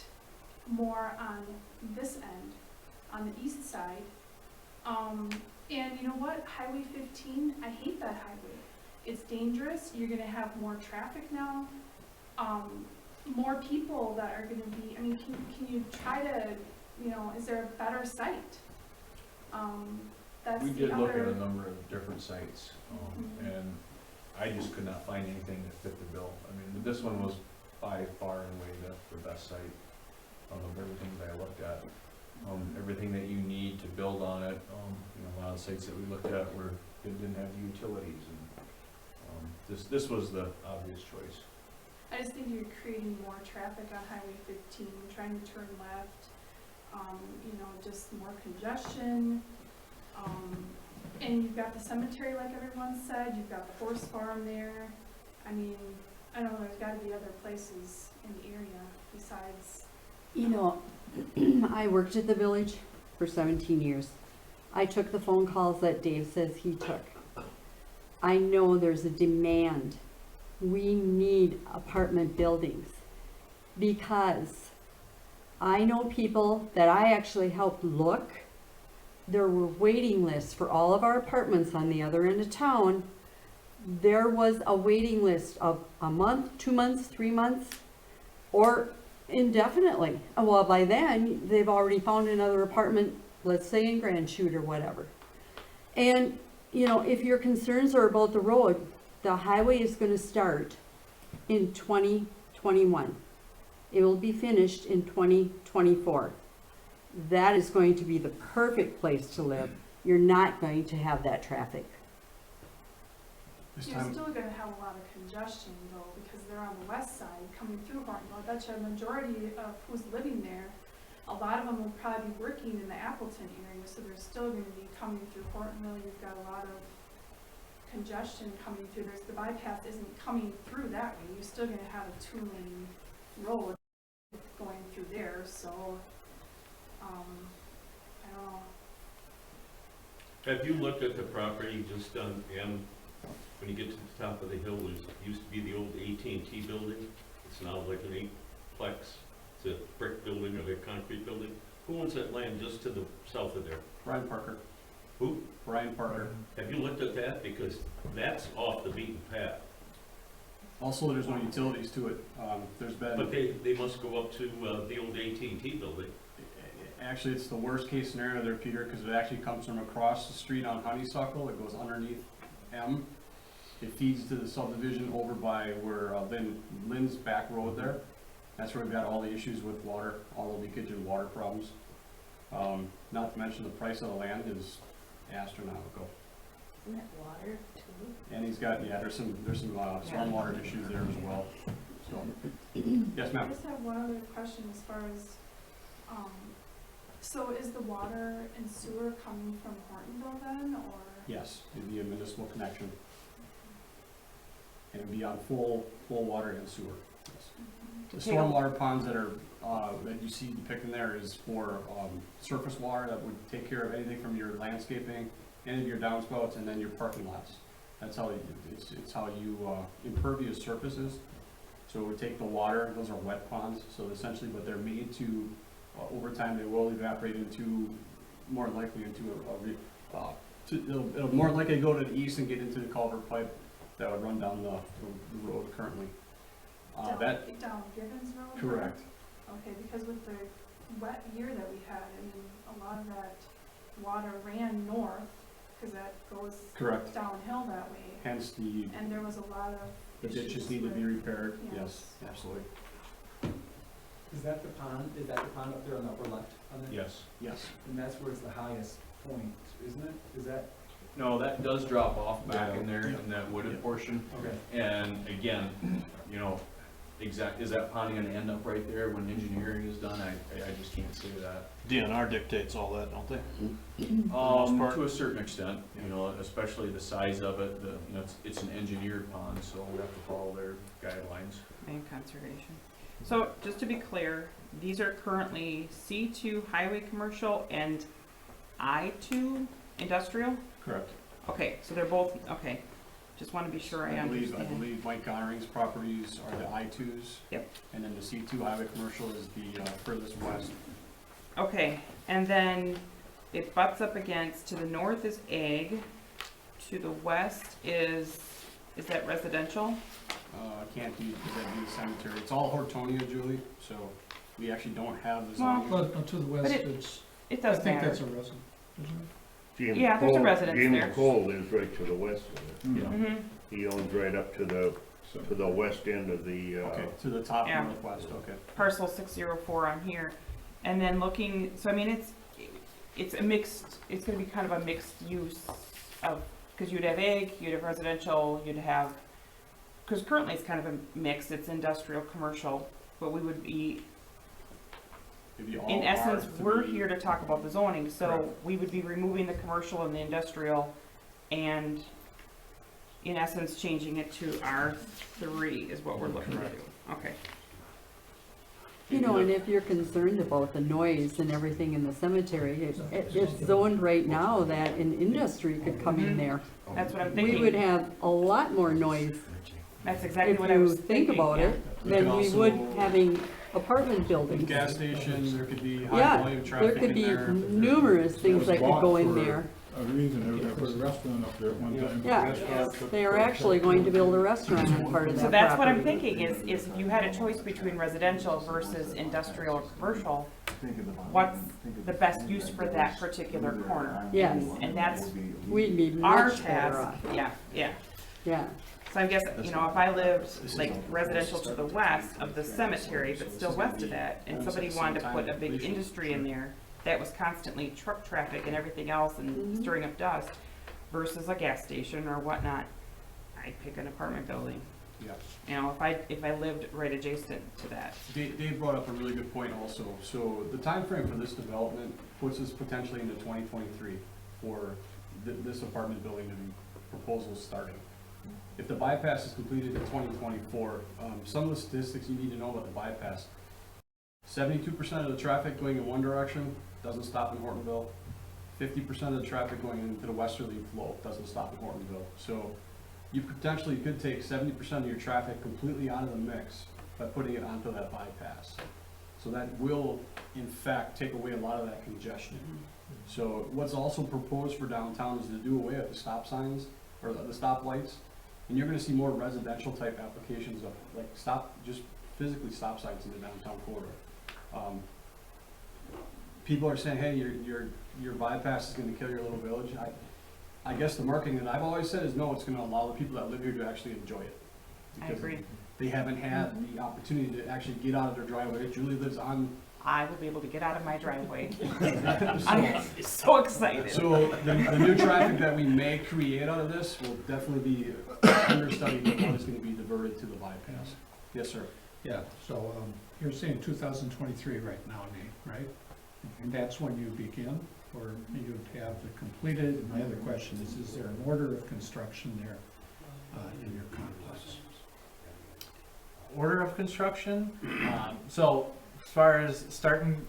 M: more on this end, on the east side? And you know what, Highway 15, I hate that highway. It's dangerous, you're gonna have more traffic now. More people that are gonna be, I mean, can you try to, is there a better site? That's
H: We
M: the
H: did look at
M: other.
H: a number of different sites, and I just could not find anything that fit the bill. I mean, this one was by far and away the best site of everything that I looked at. Everything that you need to build on it, a lot of sites that we looked at didn't have the utilities, and this was the obvious choice.
M: I just think you're creating more traffic on Highway 15, trying to turn left, just more congestion. And you've got the cemetery, like everyone said, you've got the horse farm there. I mean, I don't know, there's gotta be other places in the area besides.
A: I worked at the village for 17 years. I took the phone calls that Dave says he took. I know there's a demand. We need apartment buildings because I know people that I actually helped look. There were waiting lists for all of our apartments on the other end of town. There was a waiting list of a month, 2 months, 3 months, or indefinitely. Well, by then, they've already found another apartment, let's say in Grand Chute or whatever. And, if your concerns are about the road, the highway is going to start in 2021. It will be finished in 2024. That is going to be the perfect place to live. You're not going to have that traffic.
L: this
M: You're
L: time,
M: still gonna have a lot of congestion though, because they're on the west side coming through Hortonville. I bet you a majority of who's living there, a lot of them will probably be working in the Appleton area, so they're still gonna be coming through Hortonville. You've got a lot of congestion coming through. The bypass isn't coming through that way. You're still gonna have a 2-lane road going through there, so, I don't know.
K: Have you looked at the property just on M, when you get to the top of the hill, there used to be the old AT&T building. It's now like an 8-plex. It's a brick building or a concrete building. Who owns that land just to the south of there?
B: Brian Parker.
K: Who?
B: Brian Parker.
K: Have you looked at that? Because that's off the beaten path.
B: Also, there's no utilities to it. There's been.
K: But they must go up to the old AT&T building.
B: Actually, it's the worst case scenario there, Peter, because it actually comes from across the street on Honeysuckle. It goes underneath M. It feeds to the subdivision over by where Lynn's back road there. That's where we've got all the issues with water, all the leakage and water problems. Not to mention the price of the land is astronomical.
I: Isn't it water too?
B: And he's got, there's some stormwater issues there as well. So, yes,
M: I
B: ma'am.
M: just have one other question as far as, so is the water and sewer coming from Hortonville then, or?
B: Yes, it'd be a municipal connection. And it'd be on full water and sewer. Yes. The stormwater ponds that are, that you see depicted there is for, surface water that would take care of anything from your landscaping, any of your downspouts, and then your parking lots. That's how, it's how you, impervious surfaces. So it would take the water, those are wet ponds, so essentially, but they're made to, over time, they will evaporate into, more likely into it'll more likely go to the east and get into the culvert pipe that would run down the road currently.
M: Down Gibbons Road?
B: Correct.
M: Okay, because with the wet year that we had, I mean, a lot of that water ran north, because that goes
B: Correct.
M: downhill that way.
B: Hence the
M: And there was a lot of
B: ditches
M: issues
B: need to be
M: with-
B: repaired,
M: Yes.
B: yes, absolutely,
L: Is that the pond, up there on the upper left on that?
H: Yes.
B: yes.
L: And that's where it's the highest point, isn't it? Is that?
H: No, that does drop off back
B: Yeah.
H: in there,
B: Yeah.
H: in that wooded
B: Yeah.
H: portion.
L: Okay.
H: And again, you know, is that pond gonna end up right there when engineering is done? I just can't say that.
E: DNR dictates all that, don't they?
H: To a certain extent, you know, especially the size of it, you know, it's an engineered pond, so we have to follow their guidelines.
F: And conservation. So just to be clear, these are currently C2 highway commercial and I2 industrial?
B: Correct.
F: Okay, so they're both, okay. Just want to be sure I
B: I
F: understand.
B: believe Mike Connering's properties are the I2s.
F: Yep.
B: And then the C2 highway commercial is the furthest west.
F: Okay, and then it butts up against, to the north is ag, to the west is that residential?
B: Can't be, because that'd be the cemetery. It's all Hortonia, Julie, so we actually don't have the
F: Well,
B: zoning.
E: But to the west,
F: But
E: it's,
F: It
E: I
F: does
E: think
F: matter.
E: that's a resident, isn't it?
F: Yeah, there's a residence there.
D: James Cole lives right to the west of it.
H: Yeah.
F: Mhm.
D: He owns right up to the west end of the,
B: Okay, to the top
F: Yeah.
B: northwest, okay.
F: Parcel 604 on here. And then looking, so I mean, it's a mixed, it's gonna be kind of a mixed use of, because you'd have ag, you'd have residential, you'd have, because currently it's kind of a mix, it's industrial, commercial, but we would be,
B: Maybe all
F: in essence,
B: R3.
F: we're here to talk about the zoning, so
B: Correct.
F: we would be removing the commercial and the industrial and in essence, changing it to R3 is what we're looking to do. Okay.
A: You know, and if you're concerned about the noise and everything in the cemetery, it's zoned right now that an industry could come in there.
F: That's what I'm
A: We
F: thinking.
A: would have a lot more noise,
F: That's exactly
A: if
F: what I was
A: you
F: thinking.
A: think about
F: yeah.
A: it,
B: You
A: than
B: could
A: we
B: also-
A: would having apartment buildings.
B: Gas stations, there could be high
A: Yeah,
B: volume
A: there
B: traffic
A: could
B: in
A: be
B: there.
A: numerous things that could go in there.
E: A reason, they put a restaurant up there at one time.
A: Yeah, they are actually going to build a restaurant on part of that
F: So that's what I'm
A: property.
F: thinking is if you had a choice between residential versus industrial or commercial, what's the best use for that particular corner?
A: Yes.
F: And that's
A: We'd be
F: our
A: much better
F: task.
A: off,
F: Yeah, yeah.
A: yeah.
F: So I guess, you know, if I lived like residential to the west of the cemetery, but still west of that, and somebody wanted to put a big industry in there that was constantly truck traffic and everything else and stirring up dust versus a gas station or whatnot, I'd pick an apartment building.
B: Yeah.
F: You know, if I lived right adjacent to that.
B: Dave brought up a really good point also. So the time frame for this development puts us potentially into 2023 for this apartment building to be proposals starting. If the bypass is completed in 2024, some of the statistics you need to know about the bypass. 72% of the traffic going in one direction doesn't stop in Hortonville. 50% of the traffic going into the westerly flow doesn't stop in Hortonville. So you potentially could take 70% of your traffic completely out of the mix by putting it onto that bypass. So that will, in fact, take away a lot of that congestion. So what's also proposed for downtown is to do away with the stop signs, or the stop lights. And you're gonna see more residential type applications of, like, just physically stop signs in the downtown corridor. People are saying, hey, your bypass is gonna kill your little village. I guess the marketing that I've always said is no, it's gonna allow the people that live here to actually enjoy it.
F: I
B: Because
F: agree.
B: they haven't had the opportunity to actually get out of their driveway. Julie lives on,
F: I will be able to get out of my driveway. I'm so excited.
B: so the new traffic that we may create out of this will definitely be understudied of what is gonna be diverted to the bypass. Yes, sir.
E: Yeah, so, you're saying 2023 right now, Nate, right? And that's when you begin, or you'd have the completed, and my other question is there an order of construction there, in your complex?
G: order of construction. So as far as start and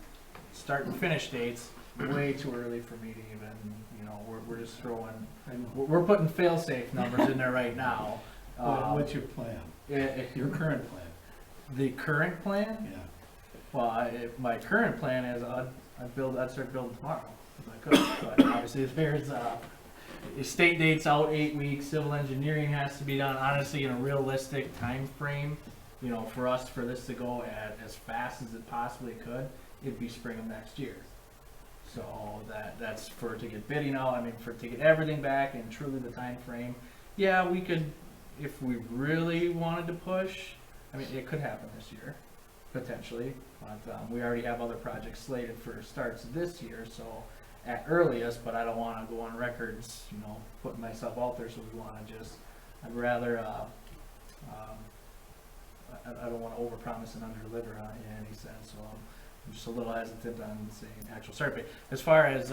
G: finish dates, way too early for me to even, you know, we're just throwing, we're putting fail-safe numbers in there right now.
E: What's your plan? Your current plan?
G: The current plan?
E: Yeah.
G: Well, my current plan is I'd start building tomorrow if I could. But obviously there's state dates out 8 weeks, civil engineering has to be done, honestly, in a realistic time frame. You know, for this to go at as fast as it possibly could, it'd be spring of next year. So that's to get bidding out, to get everything back and truly the time frame. Yeah, we could, if we really wanted to push, it could happen this year, potentially. But we already have other projects slated for starts this year, so at earliest, but I don't want to go on records, you know, putting myself out there, so we want to I'd rather, I don't want to overpromise and underdeliver in any sense, so I'm just a little hesitant on saying actual start date. As far as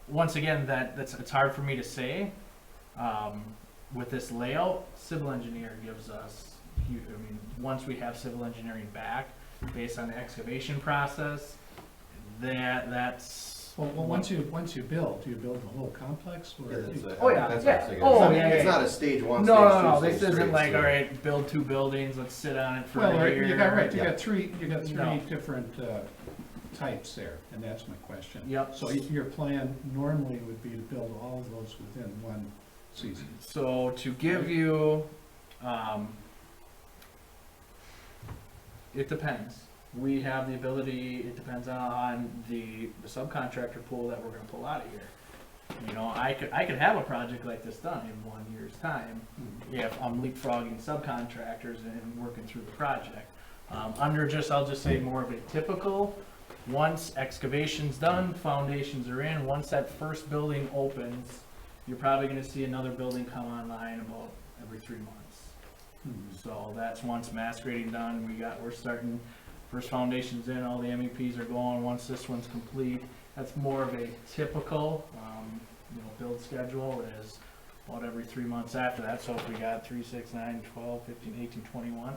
G: once again, it's hard for me to say. With this layout, civil engineer gives us, once we have civil engineering back, based on the excavation process, that's.
E: Well, once you build, do you build the whole complex? Or
C: Yeah, that's
G: Oh, yeah,
C: that's
G: yeah.
C: what I was thinking.
G: Oh,
C: It's not-
G: yeah,
C: It's
G: yeah,
C: not
G: yeah.
C: a stage one,
G: No,
C: stage
G: no, no,
C: two,
G: this
C: stage
G: isn't
C: three,
G: like,
C: so-
G: all right, build 2 buildings, let's sit on it for
E: Well,
G: a year.
E: you got
C: Yeah.
E: three
G: No.
E: different types there, and that's my question.
G: Yep.
E: So your plan normally would be to build all of those within one season.
G: So to give you, it depends. We have the ability, it depends on the subcontractor pool that we're gonna pull out of here. You know, I could have a project like this done in 1 year's time if I'm leapfrogging subcontractors and working through the project. I'll just say more of a typical, once excavation's done, foundations are in, once that first building opens, you're probably gonna see another building come online about every 3 months. So that's once mass grading done, we're starting, first foundation's in, all the MEPs are going, once this one's complete. That's more of a typical, build schedule is about every 3 months after that. So if we got 3, 6, 9, 12, 15, 18, 21,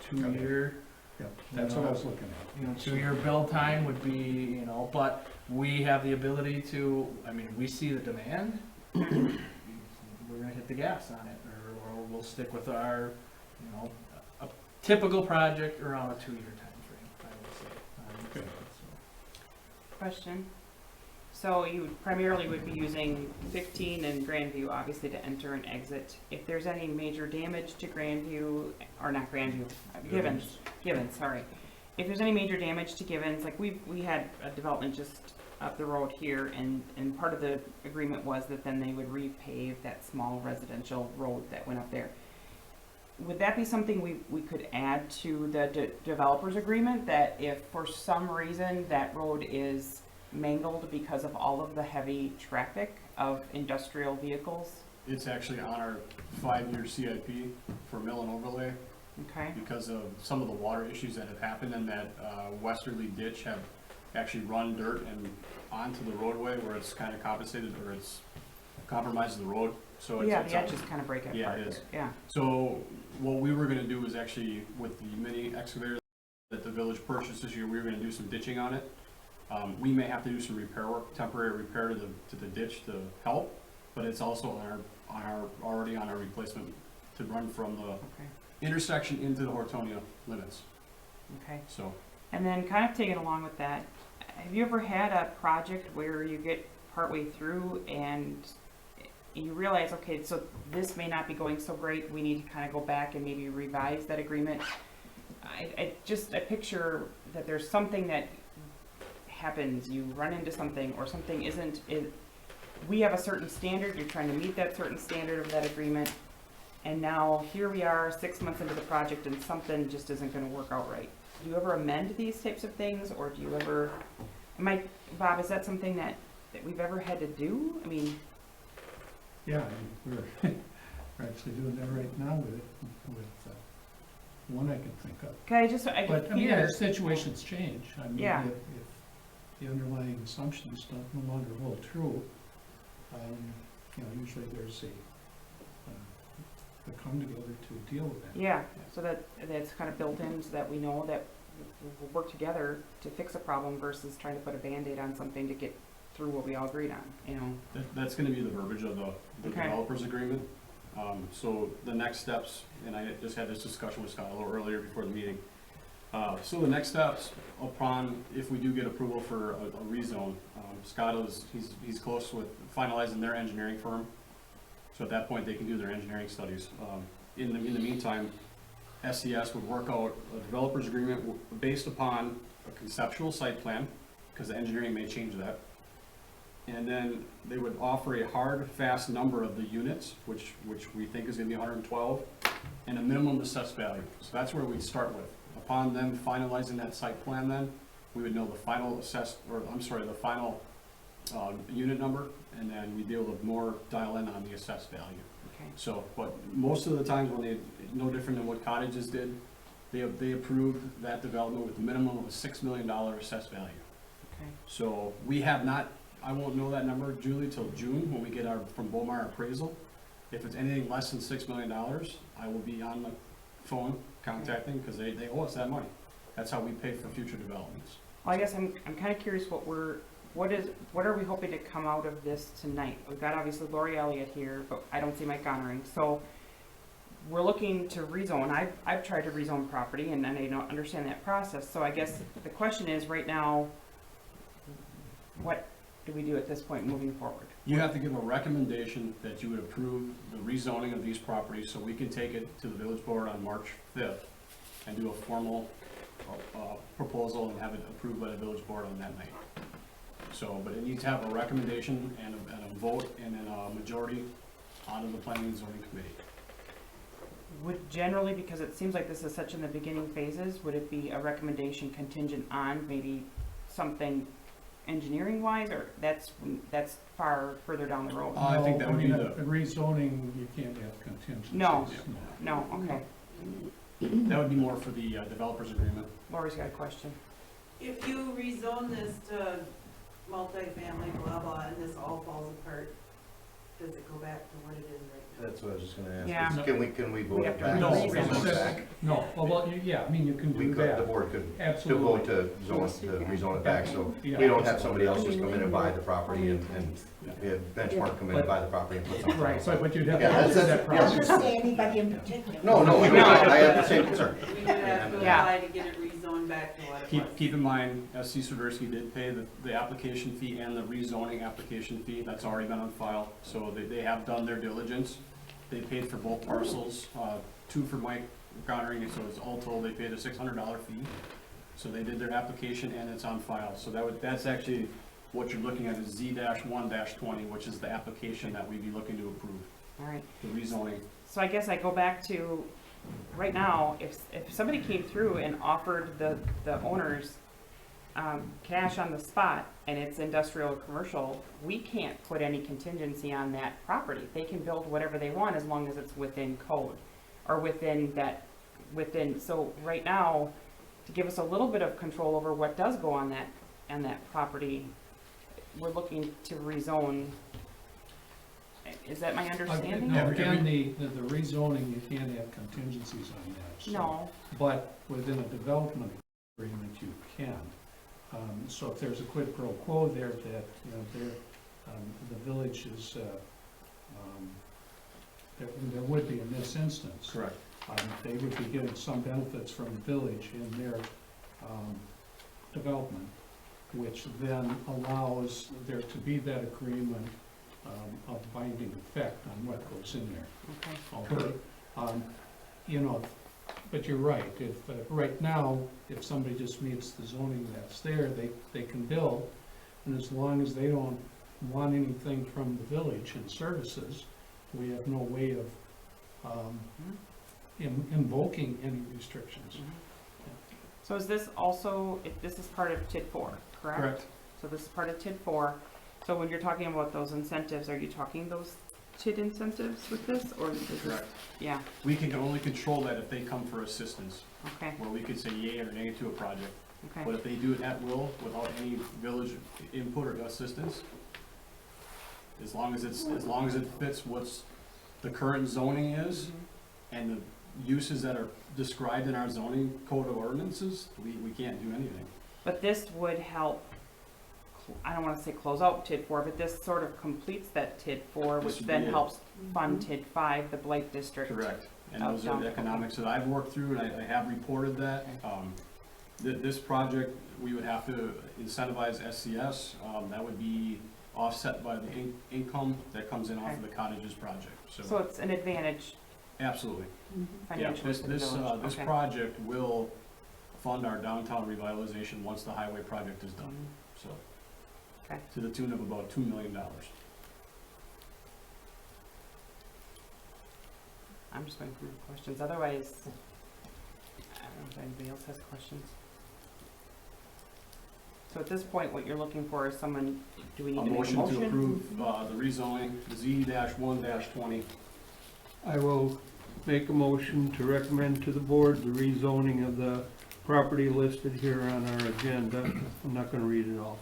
G: 2 year.
E: Yep, that's what I was looking at.
G: 2-year build time would be, but we have the ability to, we see the demand, we're gonna hit the gas on it, or we'll stick with our, a typical project around a 2-year time frame, I would say.
E: Okay.
F: Question. So you primarily would be using 15 and Grandview, obviously, to enter and exit. If there's any major damage to Grandview, or not Grandview, Givens, sorry. If there's any major damage to Givens, like we had a development just up the road here, and part of the agreement was that then they would repave that small residential road that went up there. Would that be something we could add to the developer's agreement, that if for some reason that road is mangled because of all of the heavy traffic of industrial vehicles?
B: It's actually on our 5-year CIP for mill and overlay
F: Okay,
B: because of some of the water issues that have happened in that westerly ditch have actually run dirt and onto the roadway where it's kind of compensated, or it's compromised the road. So
F: yeah,
B: it's
F: the edges kind of break it
B: Yeah,
F: apart
B: it
F: there,
B: is.
F: yeah.
B: So what we were gonna do is actually, with the mini excavator that the village purchased this year, we were gonna do some ditching on it. We may have to do some repair work, temporary repair to the ditch to help, but it's also already on our replacement to run from the
F: Okay,
B: intersection into the Hortonia limits,
F: okay.
B: so.
F: And then kind of taking along with that, have you ever had a project where you get partway through and you realize, okay, so this may not be going so great, we need to kind of go back and maybe revise that agreement? I picture that there's something that happens, you run into something, or something we have a certain standard, you're trying to meet that certain standard of that agreement, and now here we are 6 months into the project and something just isn't going to work out right. Do you ever amend these types of things, or do you ever, Bob, is that something that we've ever had to do?
E: Yeah, we're actually doing that right now with one I can think of.
F: Okay,
E: But,
F: fear.
E: as situations change,
F: Yeah.
E: if the underlying assumptions don't no longer hold true, usually there's come together to deal with that.
F: Yeah, so that's kind of built in, so that we know that we'll work together to fix a problem versus trying to put a Band-Aid on something to get through what we all agreed on, you know?
B: That's gonna be the verbiage of the
F: Okay.
B: developers agreement. So the next steps, and I just had this discussion with Scott a little earlier before the meeting. So the next steps upon, if we do get approval for a rezone, Scott he's close with finalizing their engineering firm. So at that point, they can do their engineering studies. In the meantime, SES would work out a developer's agreement based upon a conceptual site plan, because the engineering may change that. And then they would offer a hard, fast number of the units, which we think is gonna be 112, and a minimum assessed value. So that's where we'd start with. Upon them finalizing that site plan then, we would know the final the final unit number, and then we'd be able to more dial in on the assessed value.
F: Okay.
B: So, but most of the times when no different than what cottages did, they approved that development with a minimum of a $6 million assessed value.
F: Okay.
B: So we have not, I won't know that number, Julie, till June when we get from Bomar appraisal. If it's anything less than $6 million, I will be on the phone contacting, because they owe us that money. That's how we pay for future developments.
F: Well, I guess I'm kind of curious what are we hoping to come out of this tonight? We've got obviously Lori Elliott here, but I don't see Mike Gonnering. So we're looking to rezone. I've tried to rezone property, and I don't understand that process. So I guess the question is right now, what do we do at this point moving forward?
B: You have to give a recommendation that you would approve the rezoning of these properties, so we can take it to the village board on March 5th and do a formal proposal and have it approved by the village board on that night. So, but it needs to have a recommendation and a vote and then a majority out of the planning and zoning committee.
F: Would generally, because it seems like this is such in the beginning phases, would it be a recommendation contingent on maybe something engineering wise, or that's far further down the road?
B: I think that would be
E: No,
B: the,
E: rezoning, you can't have contingencies.
F: No. No, okay.
B: that would be more for the developers agreement.
F: Lori's got a question.
J: If you rezone this to multifamily, blah, blah, and this all falls apart, does it go back to what it is right now?
C: That's what I was just gonna ask.
F: Yeah.
C: Can we vote
F: We
C: it
F: have to
C: back?
E: No,
F: rezone
E: it's
C: Rezone it
E: just-
C: back?
E: No, well, yeah, I mean, you can
C: We
E: do
C: could, the
E: that,
C: board could still
E: absolutely.
C: vote to rezone it back, so
E: Yeah.
C: we don't have somebody else just come in and buy the property and we have benchmark come in and
E: But-
C: buy the property and put something
E: Right,
C: else.
E: but you'd have
C: Yeah,
E: to
C: that's-
E: go through
C: that's-
E: that
C: yeah.
E: process.
I: Doesn't say anybody in particular.
C: No, I have the same concern.
J: We would have to
F: Yeah.
J: apply to get it rezoned back to what it was.
B: Keep in mind, SC Swiderski did pay the application fee and the rezoning application fee. That's already been on file. So they have done their diligence. They paid for both parcels, 2 for Mike Gonnering, so it's all told, they paid a $600 fee. So they did their application and it's on file. So that's actually what you're looking at is Z-1-20, which is the application that we'd be looking to approve,
F: All right.
B: the rezoning.
F: So I guess I go back to, right now, if somebody came through and offered the owners cash on the spot, and it's industrial or commercial, we can't put any contingency on that property. They can build whatever they want as long as it's within code, or so right now, to give us a little bit of control over what does go on that property, we're looking to rezone. Is that my understanding?
E: No, again, the rezoning, you can't have contingencies on that. so-
F: No.
E: But within a development agreement, you can. So if there's a quid pro quo there that, the village is, there would be in this instance.
B: Correct.
E: They would be getting some benefits from the village in their development, which then allows there to be that agreement of binding effect on what goes in there.
F: Okay.
E: Okay? But you're right, if, right now, if somebody just meets the zoning that's there, they can build, and as long as they don't want anything from the village in services, we have no way of invoking any restrictions.
F: So is this also, this is part of TID 4, correct?
B: Correct.
F: So this is part of TID 4. So when you're talking about those incentives, are you talking those TID incentives with this, or is this?
B: Correct.
F: Yeah,
B: We can only control that if they come for assistance,
F: okay,
B: where we could say yay or nay to a project.
F: okay.
B: But if they do it at will, without any village input or assistance, as long as it fits what's the current zoning is and the uses that are described in our zoning code of ordinances, we can't do anything.
F: But this would help, I don't wanna say close out TID 4, but this sort of completes that TID 4,
B: This
F: which
B: would
F: then
B: be it.
F: helps fund TID 5, the Blight District.
B: Correct. And
F: Oh,
B: those are the economics that I've worked through, and I have reported that. This project, we would have to incentivize SCS. That would be offset by the income that comes in off of the cottages project,
F: So
B: so,
F: it's an advantage
B: absolutely. Yeah,
F: financially
B: this,
F: for the village.
B: this
F: Okay.
B: project will fund our downtown revitalization once the highway project is done, so.
F: Okay.
B: To the tune of about $2 million.
F: I'm just going through questions, otherwise, I don't know if anybody else has questions. So at this point, what you're looking for is someone, do we need
B: A
F: to make a
B: motion
F: motion?
B: to approve, the rezoning, Z-1-20.
N: I will make a motion to recommend to the board the rezoning of the property listed here on our agenda. I'm not gonna read it all.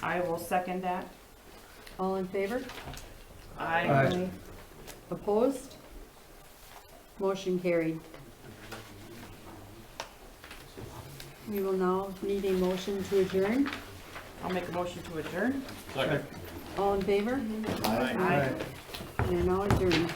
F: I will second that.
A: All in favor?
N: Aye.
A: Opposed? Motion carried. We will now need a motion to adjourn.
F: I'll make a motion to adjourn.
B: Second.
A: All in favor?
F: Aye.
A: We are now adjourned.